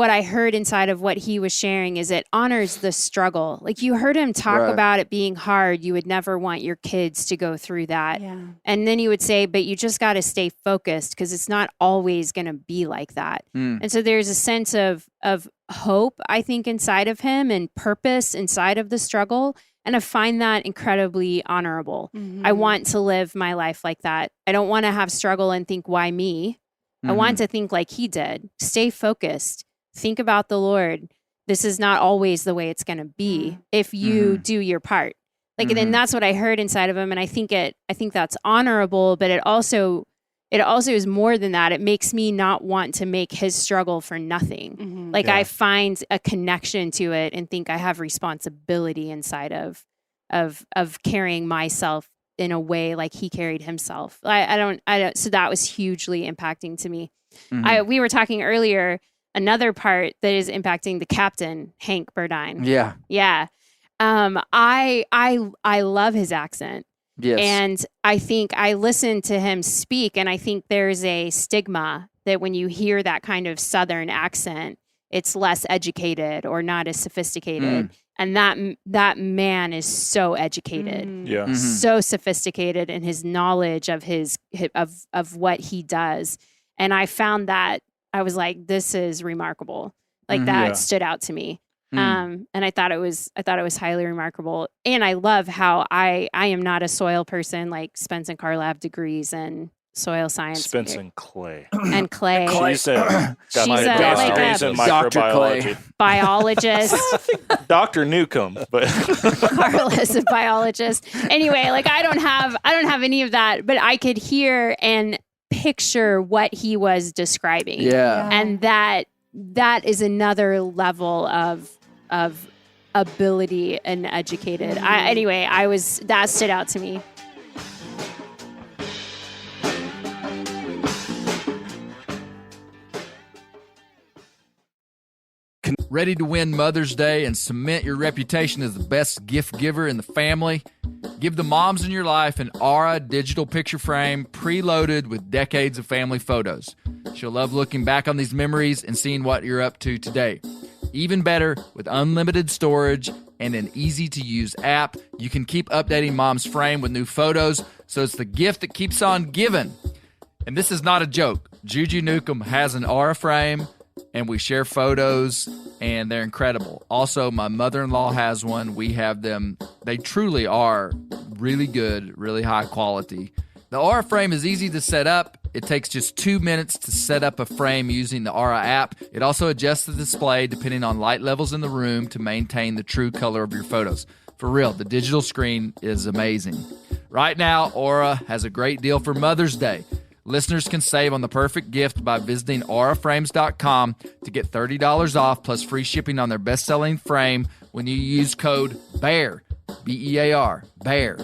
I heard inside of what he was sharing is it honors the struggle. Like, you heard him talk about it being hard. You would never want your kids to go through that. Yeah. And then he would say, but you just got to stay focused, because it's not always going to be like that. And so there's a sense of hope, I think, inside of him, and purpose inside of the struggle. And I find that incredibly honorable. I want to live my life like that. I don't want to have struggle and think, why me? I want to think like he did. Stay focused. Think about the Lord. This is not always the way it's going to be if you do your part. Like, and then that's what I heard inside of him. And I think that's honorable, but it also is more than that. It makes me not want to make his struggle for nothing. I find a connection to it and think I have responsibility inside of carrying myself in a way like he carried himself. I don't. So that was hugely impacting to me. We were talking earlier, another part that is impacting the captain, Hank Burdine. Yeah. I love his accent. Yes. And I think I listened to him speak, and I think there's a stigma that when you hear that kind of Southern accent, it's less educated or not as sophisticated. And that man is so educated, so sophisticated in his knowledge of of what he does. And I found that I was like, this is remarkable. Like that stood out to me. And I thought it was highly remarkable. And I love how I am not a soil person, like Spence and Carlab degrees and soil science. Spence and Clay. And Clay. She's got my degrees in microbiology. Biologist. Dr. Newcomb, but Carlos, a biologist. Anyway, like I don't have any of that, but I could hear and picture what he was describing. Yeah. And that is another level of ability and educated. That stood out to me. Ready to win Mother's Day and cement your reputation as the best gift giver in the family? Give the moms in your life an Aura digital picture frame preloaded with decades of family photos. She'll love looking back on these memories and seeing what you're up to today. Even better, with unlimited storage and an easy-to-use app, you can keep updating mom's frame with new photos, so it's the gift that keeps on giving. And this is not a joke. Juju Newcomb has an Aura frame, and we share photos, and they're incredible. Also, my mother-in-law has one. We have them. They truly are really good, really high quality. The Aura frame is easy to set up. It takes just 2 minutes to set up a frame using the Aura app. It also adjusts the display depending on light levels in the room to maintain the true color of your photos. For real, the digital screen is amazing. Right now, Aura has a great deal for Mother's Day. Listeners can save on the perfect gift by visiting auraframes.com to get $30 off plus free shipping on their best-selling frame when you use code BEAR, B-E-A-R, BEAR.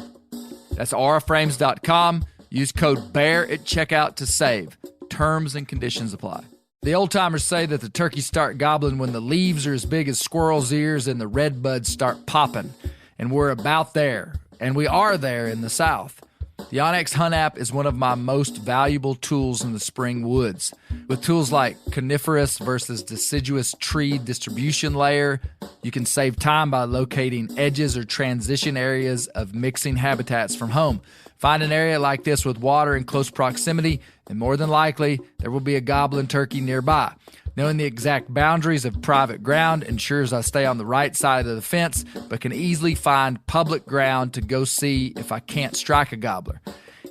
That's auraframes.com. Use code BEAR at checkout to save. Terms and conditions apply. The old-timers say that the turkeys start gobbling when the leaves are as big as squirrels' ears and the red buds start popping. And we're about there. And we are there in the South. The Onyx Hunt app is one of my most valuable tools in the spring woods. With tools like coniferous versus deciduous tree distribution layer, you can save time by locating edges or transition areas of mixing habitats from home. Find an area like this with water in close proximity, and more than likely, there will be a gobbling turkey nearby. Knowing the exact boundaries of private ground ensures I stay on the right side of the fence, but can easily find public ground to go see if I can't strike a gobbler.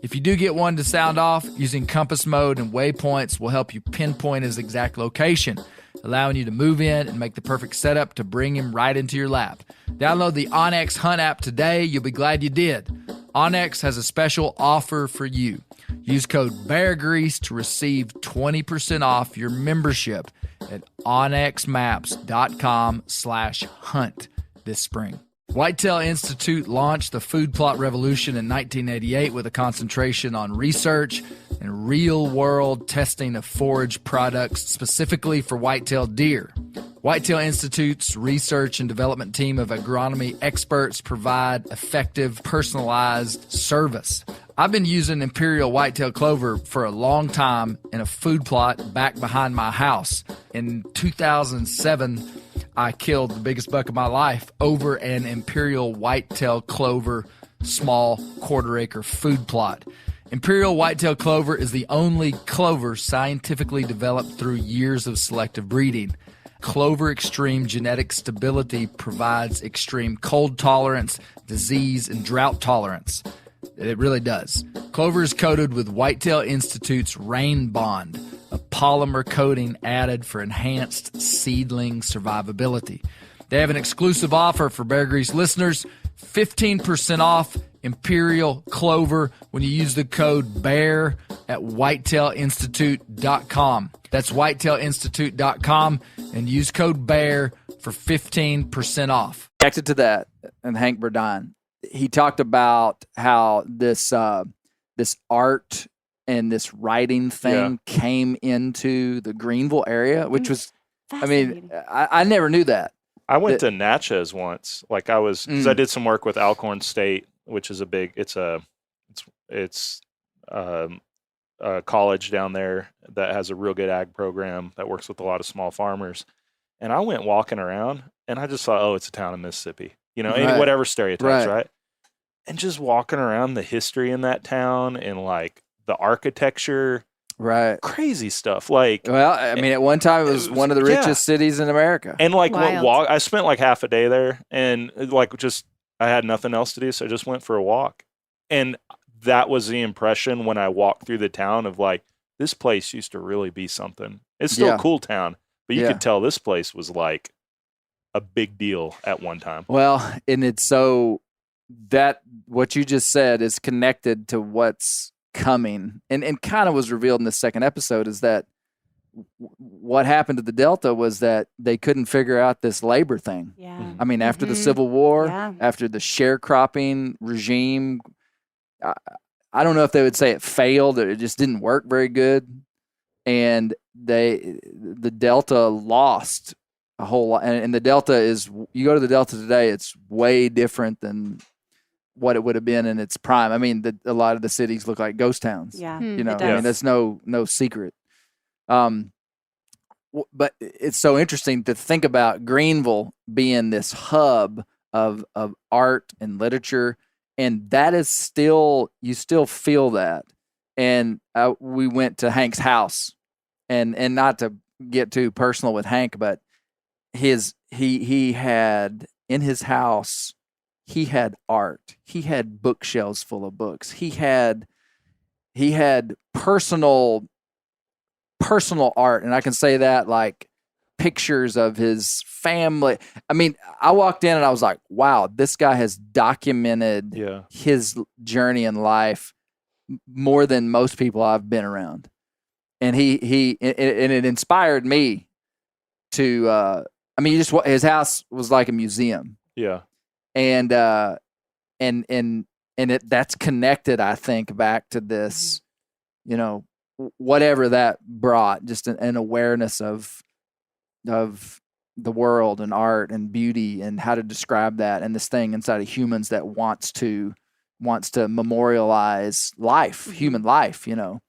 If you do get one to sound off, using compass mode and waypoints will help you pinpoint his exact location, allowing you to move in and make the perfect setup to bring him right into your lap. Download the Onyx Hunt app today. You'll be glad you did. Onyx has a special offer for you. Use code BEARGREASE to receive 20% off your membership at onyxmaps.com/hunt this spring. Whitetail Institute launched the food plot revolution in 1988 with a concentration on research and real-world testing of forage products specifically for whitetail deer. Whitetail Institute's research and development team of agronomy experts provide effective, personalized service. I've been using Imperial whitetail clover for a long time in a food plot back behind my house. In 2007, I killed the biggest buck of my life over an Imperial whitetail clover small quarter-acre food plot. Imperial whitetail clover is the only clover scientifically developed through years of selective breeding. Clover Extreme genetic stability provides extreme cold tolerance, disease, and drought tolerance. It really does. Clover is coated with Whitetail Institute's Rain Bond, a polymer coating added for enhanced seedling survivability. They have an exclusive offer for Bear Grease listeners, 15% off Imperial Clover when you use the code BEAR at whitetailinstitute.com. That's whitetailinstitute.com and use code BEAR for 15% off. Connected to that, and Hank Burdine, he talked about how this art and this writing thing came into the Greenville area, which was, I mean, I never knew that. I went to Natchez once. Like I was, because I did some work with Alcorn State, which is it's a college down there that has a real good ag program that works with a lot of small farmers. And I went walking around and I just thought, oh, it's a town in Mississippi, any whatever stereotypes, right? And just walking around the history in that town and like the architecture, crazy stuff. Like, well, I mean, at one time it was one of the richest cities in America. And like, I spent like half a day there, and like just I had nothing else to do, so I just went for a walk. And that was the impression when I walked through the town of like, this place used to really be something. It's still a cool town, but you could tell this place was like a big deal at one time. Well, and it's so that what you just said is connected to what's coming, and kind of was revealed in the second episode, is that what happened to the Delta was that they couldn't figure out this labor thing. Yeah. I mean, after the Civil War, after the sharecropping regime, I don't know if they would say it failed or it just didn't work very good. And the Delta lost a whole lot. And the Delta is, you go to the Delta today, it's way different than what it would have been in its prime. I mean, a lot of the cities look like ghost towns. Yeah. I mean, that's no secret. But it's so interesting to think about Greenville being this hub of art and literature, and that is still, you still feel that. And we went to Hank's house, and not to get too personal with Hank, but he had in his house, he had art. He had bookshelves full of books. He had personal art, and I can say that, like pictures of his family. I mean, I walked in and I was like, wow, this guy has documented his journey in life more than most people I've been around. And it inspired me to, I mean, his house was like a museum. Yeah. And that's connected, I think, back to this, you know, whatever that brought, just an awareness of the world and art and beauty and how to describe that, and this thing inside of humans that wants to memorialize life, human life, you know.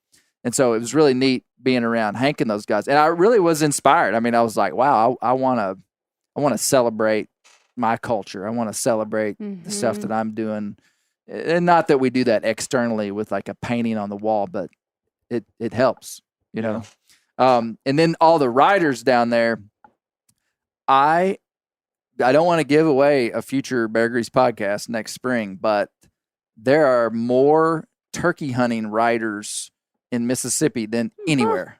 And so it was really neat being around Hank and those guys. And I really was inspired. I mean, I was like, wow, I want to celebrate my culture. I want to celebrate the stuff that I'm doing. And not that we do that externally with like a painting on the wall, but it helps, you know. And then all the riders down there, I don't want to give away a future Bear Grease podcast next spring, but there are more turkey hunting riders in Mississippi than anywhere.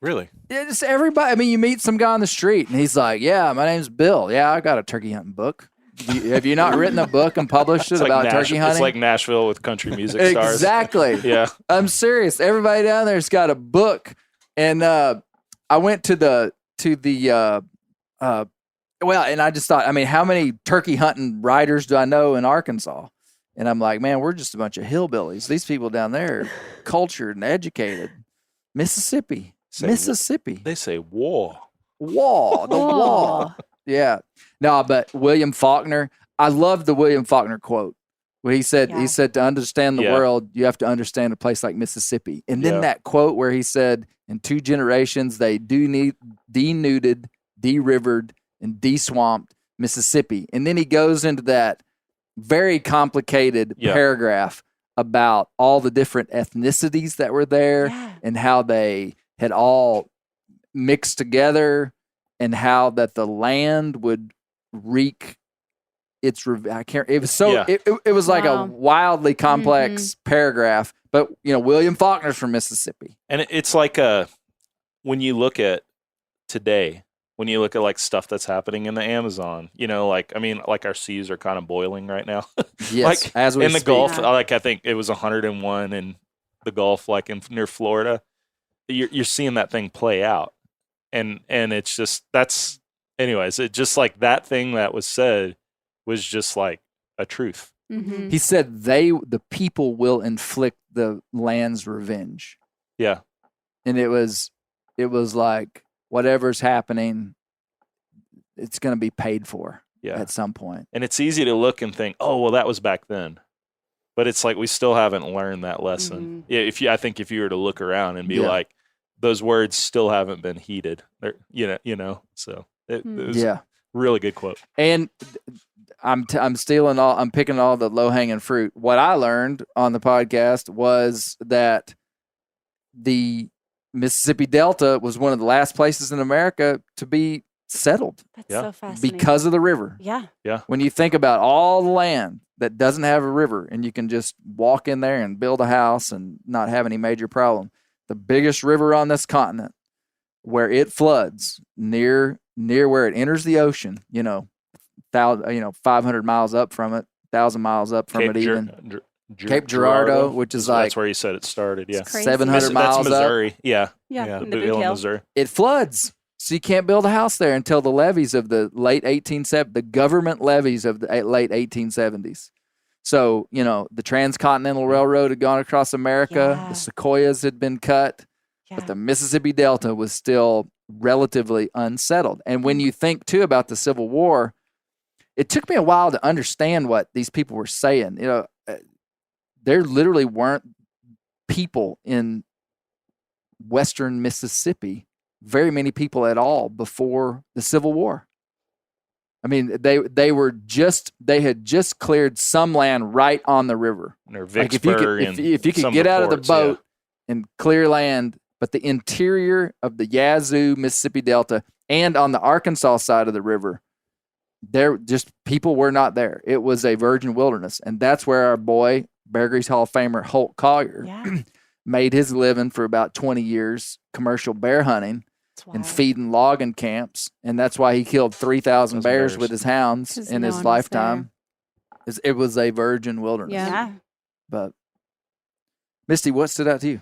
Really? Yeah, just everybody. I mean, you meet some guy on the street and he's like, yeah, my name's Bill. Yeah, I got a turkey hunting book. Have you not written a book and published it about turkey hunting? It's like Nashville with country music stars. Exactly. Yeah. I'm serious. Everybody down there's got a book. And I went to the and I just thought, I mean, how many turkey hunting riders do I know in Arkansas? And I'm like, man, we're just a bunch of hillbillies. These people down there are cultured and educated. Mississippi. They say war. The wall. Yeah. No, but William Faulkner, I love the William Faulkner quote where he said, to understand the world, you have to understand a place like Mississippi. And then that quote where he said, in 2 generations, they denuded, de-rivered, and de-swamped Mississippi. And then he goes into that very complicated paragraph about all the different ethnicities that were there and how they had all mixed together and how that the land would wreak its it was so it was like a wildly complex paragraph, but you know, William Faulkner's from Mississippi. And it's like when you look at today, when you look at like stuff that's happening in the Amazon, you know, like, I mean, like our seas are kind of boiling right now. Yes, like as we in the speak. Gulf, like I think it was 101 in the Gulf, like near Florida. You're seeing that thing play out, and it's just anyways. It just like that thing that was said was just like a truth. Mm-hmm. He said the people will inflict the land's revenge. Yeah, and it was like, whatever's happening, it's going to be paid for at some point. And it's easy to look and think, oh, well, that was back then. But it's like we still haven't learned that lesson. Yeah, I think if you were to look around and be like, those words still haven't been heeded. You know. So it was a really good quote. And I'm picking all the low hanging fruit. What I learned on the podcast was that the Mississippi Delta was one of the last places in America to be settled. That's so fascinating. Because of the river. Yeah. When you think about all the land that doesn't have a river and you can just walk in there and build a house and not have any major problem. The biggest river on this continent, where it floods near where it enters the ocean, 500 miles up from it, 1,000 miles up from Cape Girardeau, which is like, that's where he said it started. Yeah, 700 miles that's Missouri. up. Yeah, in the Missouri. It floods, so you can't build a house there until the levees of the late 1870s, the government levees of the late 1870s. So the Transcontinental Railroad had gone across America. The sequoias had been cut, but the Mississippi Delta was still relatively unsettled. And when you think too about the Civil War, it took me a while to understand what these people were saying. There literally weren't people in western Mississippi, very many people at all, before the Civil War. I mean, they had just cleared some land right on the river. Or Vicksburg, if you could get out of the boat and clear land but the interior of the Yazoo, Mississippi Delta, and on the Arkansas side of the river, people were not there. It was a virgin wilderness. And that's where our boy, Bear Grease Hall of Famer Holt Collier, made his living for about 20 years, commercial bear hunting and feeding logging camps. And that's why he killed 3,000 bears with his hounds in his lifetime. It was a virgin wilderness. Yeah. But Misty, what stood out to you?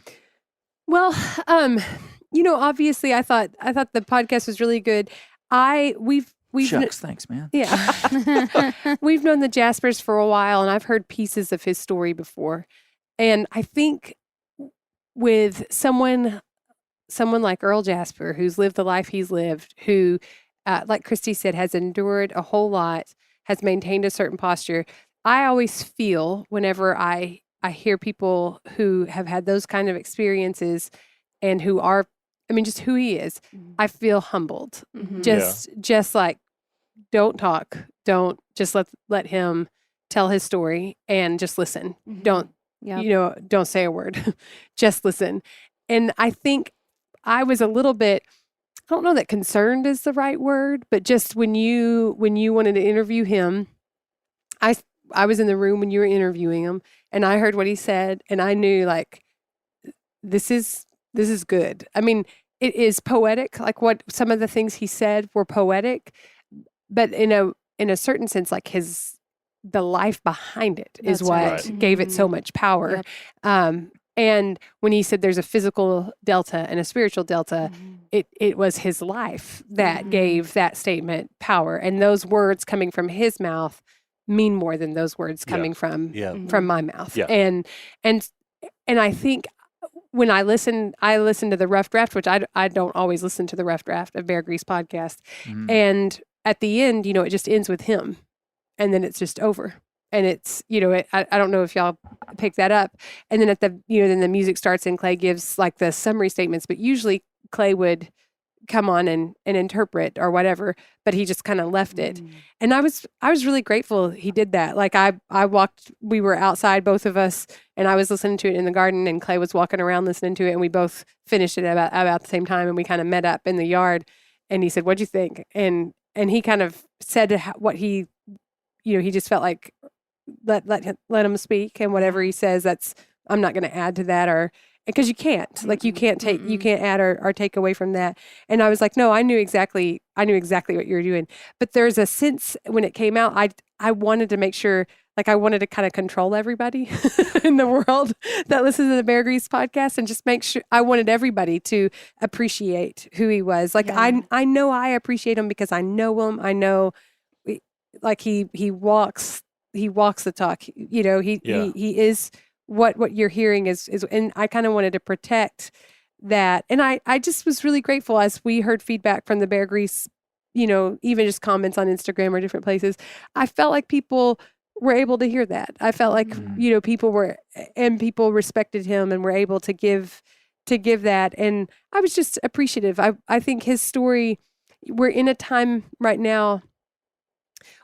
Well, obviously I thought the podcast was really good. We've Shucks, thanks, man. Yeah. We've known the Jaspers for a while, and I've heard pieces of his story before. And I think with someone like Earl Jasper, who's lived the life he's lived, who, like Christy said, has endured a whole lot, has maintained a certain posture, I always feel whenever I hear people who have had those kind of experiences and who are, just who he is, I feel humbled. Mm-hmm. Just like, don't talk. Don't just let him tell his story and just listen. Mm-hmm. Don't say a word. Just listen. And I think I was a little bit, I don't know that concerned is the right word, but just when you wanted to interview him, I was in the room when you were interviewing him, and I heard what he said, and I knew, like, this is good. It is poetic. Like, what some of the things he said were poetic, but in a certain sense, like the life behind it is what gave it so much power. Yep. And when he said there's a physical delta and a spiritual delta, it was his life that gave that statement power. And those words coming from his mouth mean more than those words coming from my mouth. Yeah. And I think when I listen to the rough draft, which I don't always listen to the rough draft of Bear Grease podcast. And at the end, it just ends with him, and then it's just over. And it's, I don't know if y'all pick that up. And then then the music starts and Clay gives like the summary statements, but usually Clay would come on and interpret or whatever, but he just kind of left it. And I was really grateful he did that. Like we were outside, both of us, and I was listening to it in the garden, and Clay was walking around listening to it, and we both finished it about the same time, and we kind of met up in the yard, and he said, "What'd you think?" And he kind of said what he, he just felt like let him speak, and whatever he says, I'm not going to add to that, or because you can't, like, you can't add or take away from that. And I was like, no, I knew exactly what you were doing. But there's a sense when it came out, I wanted to make sure, like, I wanted to kind of control everybody in the world that listens to the Bear Grease podcast, and just make sure I wanted everybody to appreciate who he was. Like, I know I appreciate him because I know him. I know, like, he walks the talk. He is what you're hearing is, and I kind of wanted to protect that. And I just was really grateful as we heard feedback from the Bear Grease, even just comments on Instagram or different places. I felt like people were able to hear that. I felt like, people respected him and were able to give that. And I was just appreciative. I think his story, we're in a time right now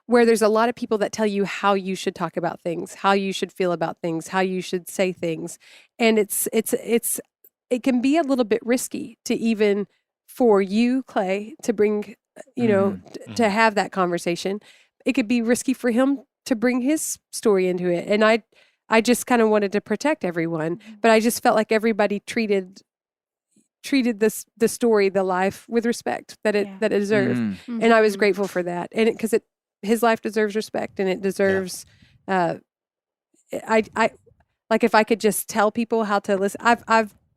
where there's a lot of people that tell you how you should talk about things, how you should feel about things, how you should say things. And it can be a little bit risky to even for you, Clay, to bring, to have that conversation. It could be risky for him to bring his story into it. And I just kind of wanted to protect everyone, but I just felt like everybody treated the story, the life, with respect that it deserved. And I was grateful for that. And because his life deserves respect, and it deserves, I like, if I could just tell people how to listen.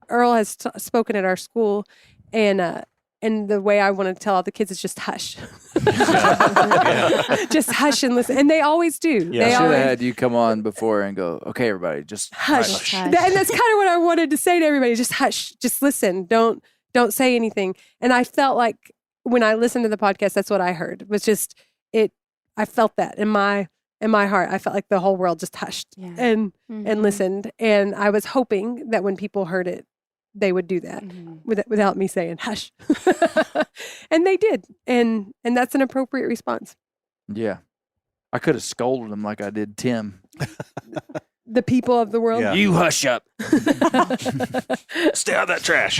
Earl has spoken at our school, and the way I want to tell all the kids is just hush. Just hush and listen. And they always do. Yeah. I should have had you come on before and go, okay, everybody, just hush. And that's kind of what I wanted to say to everybody. Just hush. Just listen. Don't say anything. And I felt like when I listened to the podcast, that's what I heard. Was just it. I felt that in my heart. I felt like the whole world just hushed and listened. And I was hoping that when people heard it, they would do that without me saying hush. And they did. And that's an appropriate response. Yeah. I could have scolded him like I did Tim. the people of the world. Yeah. You hush up. Stay out of that trash.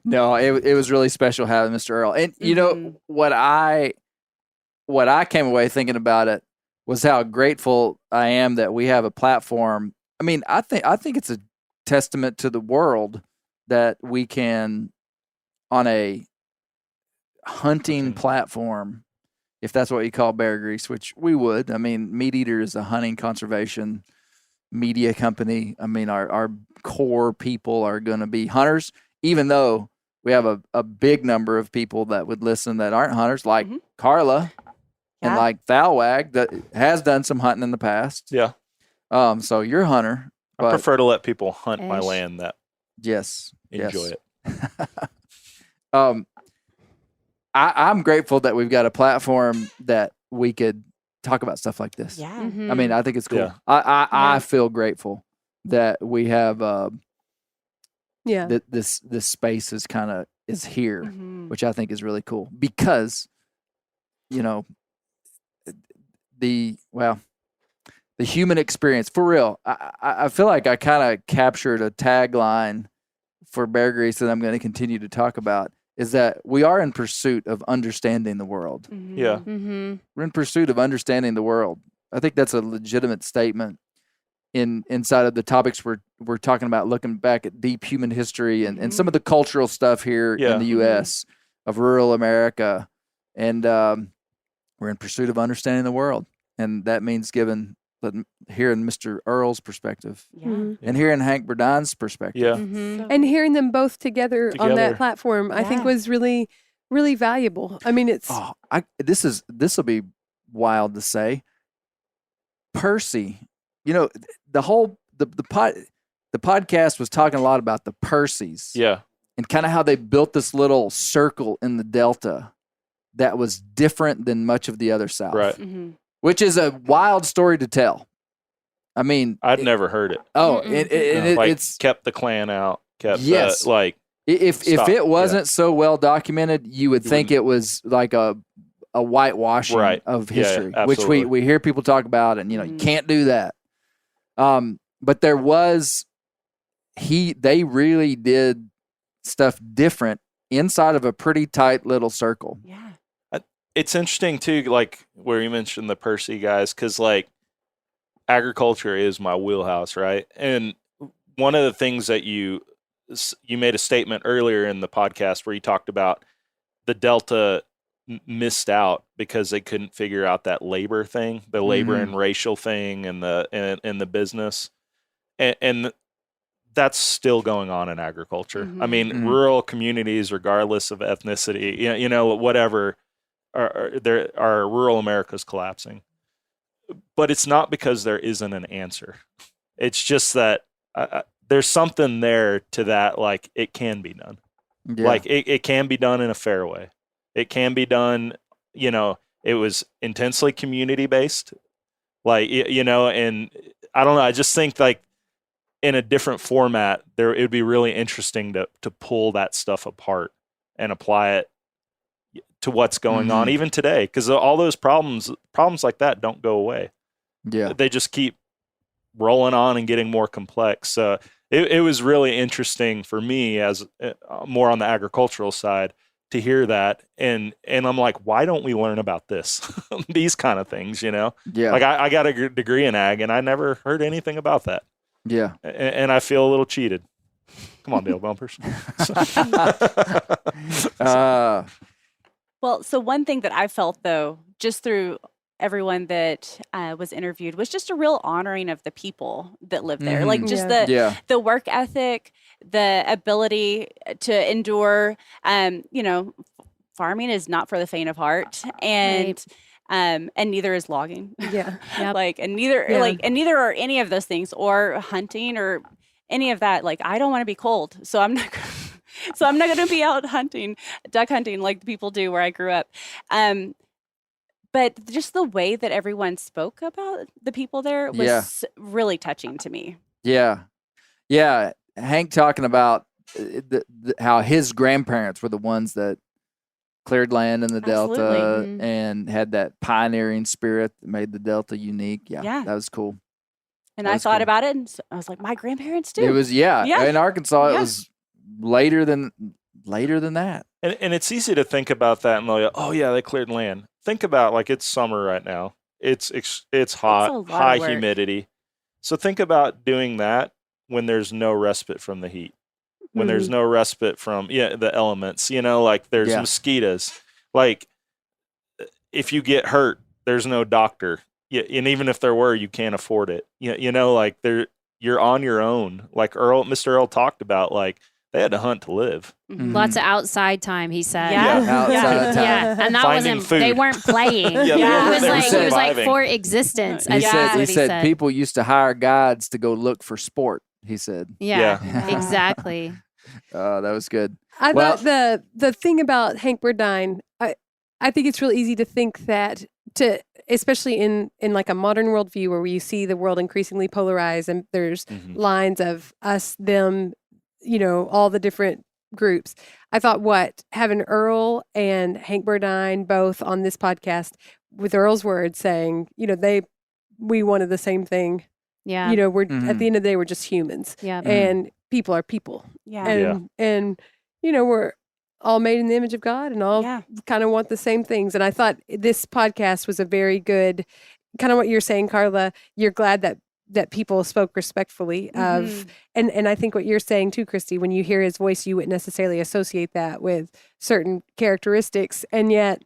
No, it was really special having Mr. Earl. And you know what I came away thinking about it was how grateful I am that we have a platform. I mean, I think it's a testament to the world that we can, on a hunting platform, if that's what you call Bear Grease, which we would. I mean, Meat Eater is a hunting conservation media company. I mean, our core people are going to be hunters, even though we have a big number of people that would listen that aren't hunters, like Carla and like Thalwag that has done some hunting in the past. Yeah. So you're a hunter. I prefer to let people hunt my land that yes, enjoy it. I'm grateful that we've got a platform that we could talk about stuff like this. Yeah. I mean, I think it's cool. Yeah. I feel grateful that we have this space is here, which I think is really cool because, you know, the human experience for real. I feel like I kind of captured a tagline for Bear Grease that I'm going to continue to talk about. Is that we are in pursuit of understanding the world. Yeah. We're in pursuit of understanding the world. I think that's a legitimate statement inside of the topics we're talking about, looking back at deep human history and some of the cultural stuff here in the U.S. of rural America. And we're in pursuit of understanding the world. And that means hearing Mr. Earl's perspective and hearing Hank Burdine's perspective. Yeah. And hearing them both together on that platform, I think was really, really valuable. I mean, it's this will be wild to say. Percy, you know, the podcast was talking a lot about the Percys. Yeah. And kind of how they built this little circle in the Delta that was different than much of the other South. Right. Which is a wild story to tell. I mean, I'd never heard it. Oh, it's kept the Klan out. Kept if it wasn't so well documented, you would think it was like a whitewashing of history, which we hear people talk about, and you can't do that. But there was they really did stuff different inside of a pretty tight little circle. Yeah. It's interesting too, like where you mentioned the Percy guys, because like agriculture is my wheelhouse, right? And one of the things that you made a statement earlier in the podcast where you talked about the Delta missed out because they couldn't figure out that labor thing, the labor and racial thing, and the business, and that's still going on in agriculture. I mean, rural communities, regardless of ethnicity, you know, whatever. Our rural America's collapsing, but it's not because there isn't an answer. It's just that there's something there to that. Like it can be done. Yeah. Like it can be done in a fair way. It can be done. You know, it was intensely community based. Like you know, and I don't know. I just think like in a different format, it would be really interesting to pull that stuff apart and apply it to what's going on even today, because all those problems like that don't go away. Yeah, they just keep rolling on and getting more complex. It was really interesting for me as more on the agricultural side to hear that, and I'm like, why don't we learn about this? These kind of things, you know? Yeah. Like I got a degree in ag, and I never heard anything about that. Yeah, and I feel a little cheated. Come on, Dale Bumpers. Well, so one thing that I felt, though, just through everyone that was interviewed, was just a real honoring of the people that live there. Like just the work ethic, the ability to endure. You know, farming is not for the faint of heart, and neither is logging. Yeah, and neither are any of those things, or hunting, or any of that. Like, I don't want to be cold, so I'm not. So I'm not going to be out duck hunting like the people do where I grew up. But just the way that everyone spoke about the people there was really touching to me. Yeah. Yeah. Hank talking about how his grandparents were the ones that cleared land in the Delta and had that pioneering spirit that made the Delta unique. Yeah. That was cool. And I thought about it, and I was like, my grandparents too. It was in Arkansas. Yeah. It was later than that. And it's easy to think about that and like, oh yeah, they cleared land. Think about like it's summer right now. It's hot, high humidity. So think about doing that when there's no respite from the heat, when there's no respite from the elements. Like there's mosquitoes. Like if you get hurt, there's no doctor. Yeah, and even if there were, you can't afford it. Like you're on your own. Like Mr. Earl talked about, like they had to hunt to live. Mm-hmm. Lots of outside time, he said. Outside time. Yeah, and that Finding wasn't. food. They weren't playing. They It was like surviving. for existence. He That's what said people used to hire guides to go look for sport. He said, Yeah, exactly. that was good. I thought the thing about Hank Burdine, I think it's really easy to think that especially in like a modern worldview where you see the world increasingly polarized and there's lines of us, them, all the different groups. I thought having Earl and Hank Burdine both on this podcast with Earl's words saying, we wanted the same thing. Yeah. We're at the end of the day, we're just humans. Yeah. And people are people. Yeah. And we're all made in the image of God and all kind of want the same things. And I thought this podcast was a very good, kind of what you're saying, Carla. You're glad that people spoke respectfully of, and I think what you're saying too, Christy, when you hear his voice, you wouldn't necessarily associate that with certain characteristics, and yet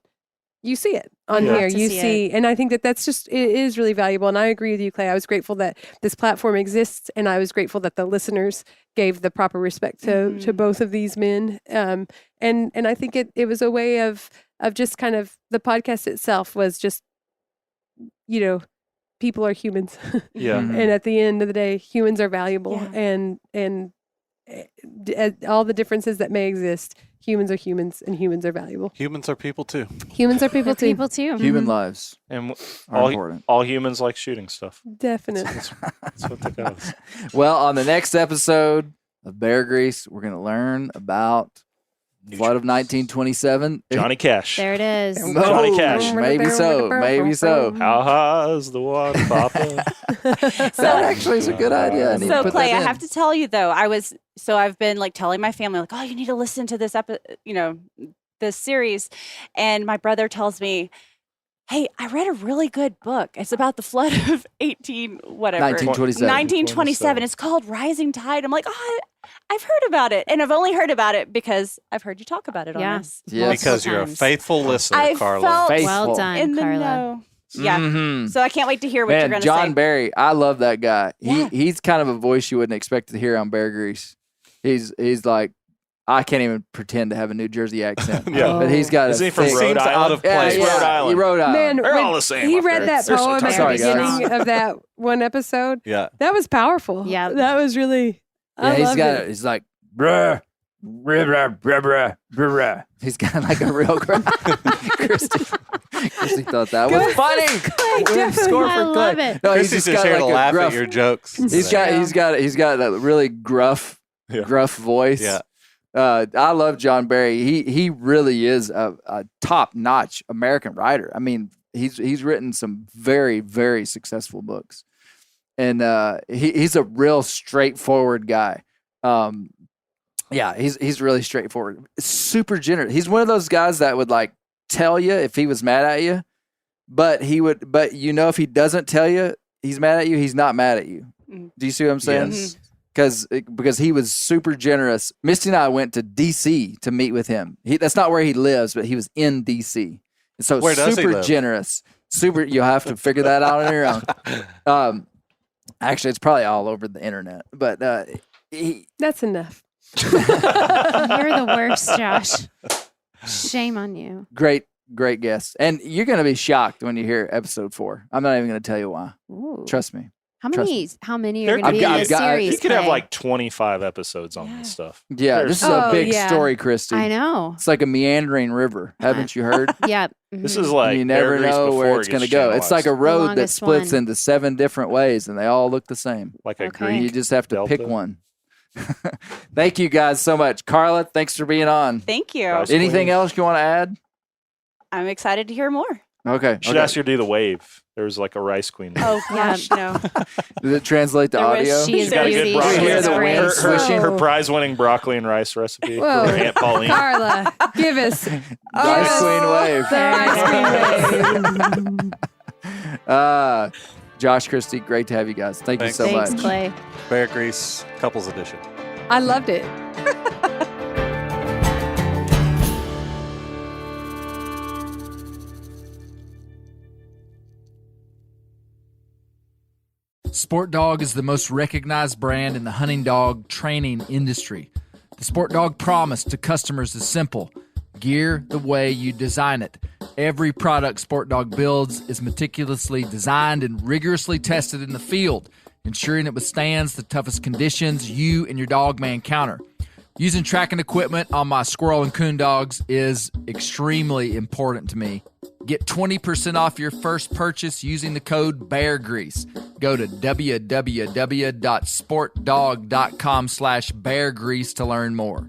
you see it on here. You see, and I think that's just, it is really valuable. And I agree with you, Clay. I was grateful that this platform exists, and I was grateful that the listeners gave the proper respect to both of these men. And I think it was a way of just kind of, the podcast itself was just, people are humans. And at the end of the day, humans are valuable, and all the differences that may exist, humans are humans, and humans are valuable. Humans are people too. Humans are people too. People too. Human lives And are important. all humans like shooting stuff. Definitely. That's what that goes. Well, on the next episode of Bear Grease, we're going to learn about Flood of 1927. Johnny Cash. There it is. Johnny Cash. Maybe so. Maybe so. How high is the water, Papa? That actually is a good idea. I need to So put Clay, that I in. have to tell you though, I've been like telling my family like, oh, you need to listen to this this series, and my brother tells me, hey, I read a really good book. It's about the flood of 1927. It's called Rising Tide. I'm like, oh, I've heard about it, and I've only heard about it because I've heard you talk about it on this. Yes. Because you're a times. faithful listener, I Carla. felt Well done, in the Carla. know. Yeah. Mhm. So I can't wait to hear what you're Man, going to John say. Barry, I love that guy. Yeah. He's kind of a voice you wouldn't expect to hear on Bear Grease. He's like, I can't even pretend to have a New Jersey accent. Yeah. But he's got Is a he from thick- Rhode Seems Island? out of Yeah, place. yeah, Rhode Island. Rhode Island. Man, They're when all the same he up read there. that They're so poem at the Sorry, guys. beginning of that one episode. Yeah. That was powerful. Yeah. That was really, I Yeah, loved it. he's like, bruh. Bruh, bruh, bruh, bruh. He's got like a real Christy thought that was funny. Score I for love Clay. it. No, he's Christy's just just got here to like a laugh gruff. at your jokes. He's got a really gruff voice. Yeah. I love John Barry. He really is a top notch American writer. I mean, he's written some very, very successful books, and he's a real straightforward guy. Yeah, he's really straightforward. Super generous. He's one of those guys that would like tell you if he was mad at you, but if he doesn't tell you he's mad at you, he's not mad at you. Do you see what I'm saying? Yes. Because he was super generous. Misty and I went to D.C. to meet with him. That's not where he lives, but he was in D.C. And so Where does he super live? generous. Super. You'll have to figure that out on your own. Actually, it's probably all over the internet. But That's enough. You're the worst, Josh. Shame on you. great guest, and you're going to be shocked when you hear episode 4. I'm not even going to tell you why. Ooh. Trust me. How trust many are There- going to be in I've this got- series? You could have Clay? like 25 episodes on this stuff. Yeah, this is a Oh, big yeah. story, Christy. I know. It's like a meandering river. Haven't you heard? Yeah. This mhm. is like you never Bear Grease know where before it's it going to gets go. It's like a channelized. road that longest splits one. into 7 different ways, and they all look the same. like a Okay. Greek. You just have to Delta. pick one. Thank you guys so much. Carla, thanks for being on. Thank you. Guys. Anything Please. else you want to add? I'm excited to hear more. Okay. Should ask her to do the wave. There was like a rice queen. Oh gosh, no. Did it translate the There was- audio? She is She's got a good busy. broccoli. She Hear is the great. wind swishing? Her prize-winning broccoli and rice recipe Whoa. for Aunt Pauline. Carla, give us Rice Queen wave. the ice cream wave. Josh, Christy, great to have you guys. Thank Thanks. you so Thanks, much. Clay. Bear Grease Couples Edition. I loved it. Sport Dog is the most recognized brand in the hunting dog training industry. The Sport Dog promise to customers is simple: gear the way you design it. Every product Sport Dog builds is meticulously designed and rigorously tested in the field, ensuring it withstands the toughest conditions you and your dog may encounter. Using tracking equipment on my squirrel and coon dogs is extremely important to me. Get 20% off your first purchase using the code BEARGREASE. Go to www.sportdog.com/beargrease to learn more.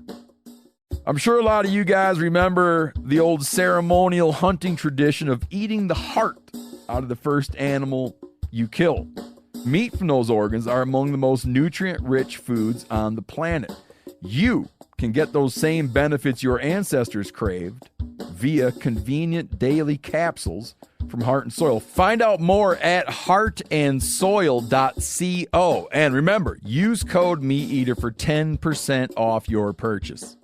I'm sure a lot of you guys remember the old ceremonial hunting tradition of eating the heart out of the first animal you kill. Meat from those organs are among the most nutrient-rich foods on the planet. You can get those same benefits your ancestors craved via convenient daily capsules from Heart and Soil. Find out more at heartandsoil.co. And remember, use code MeatEater for 10% off your purchase.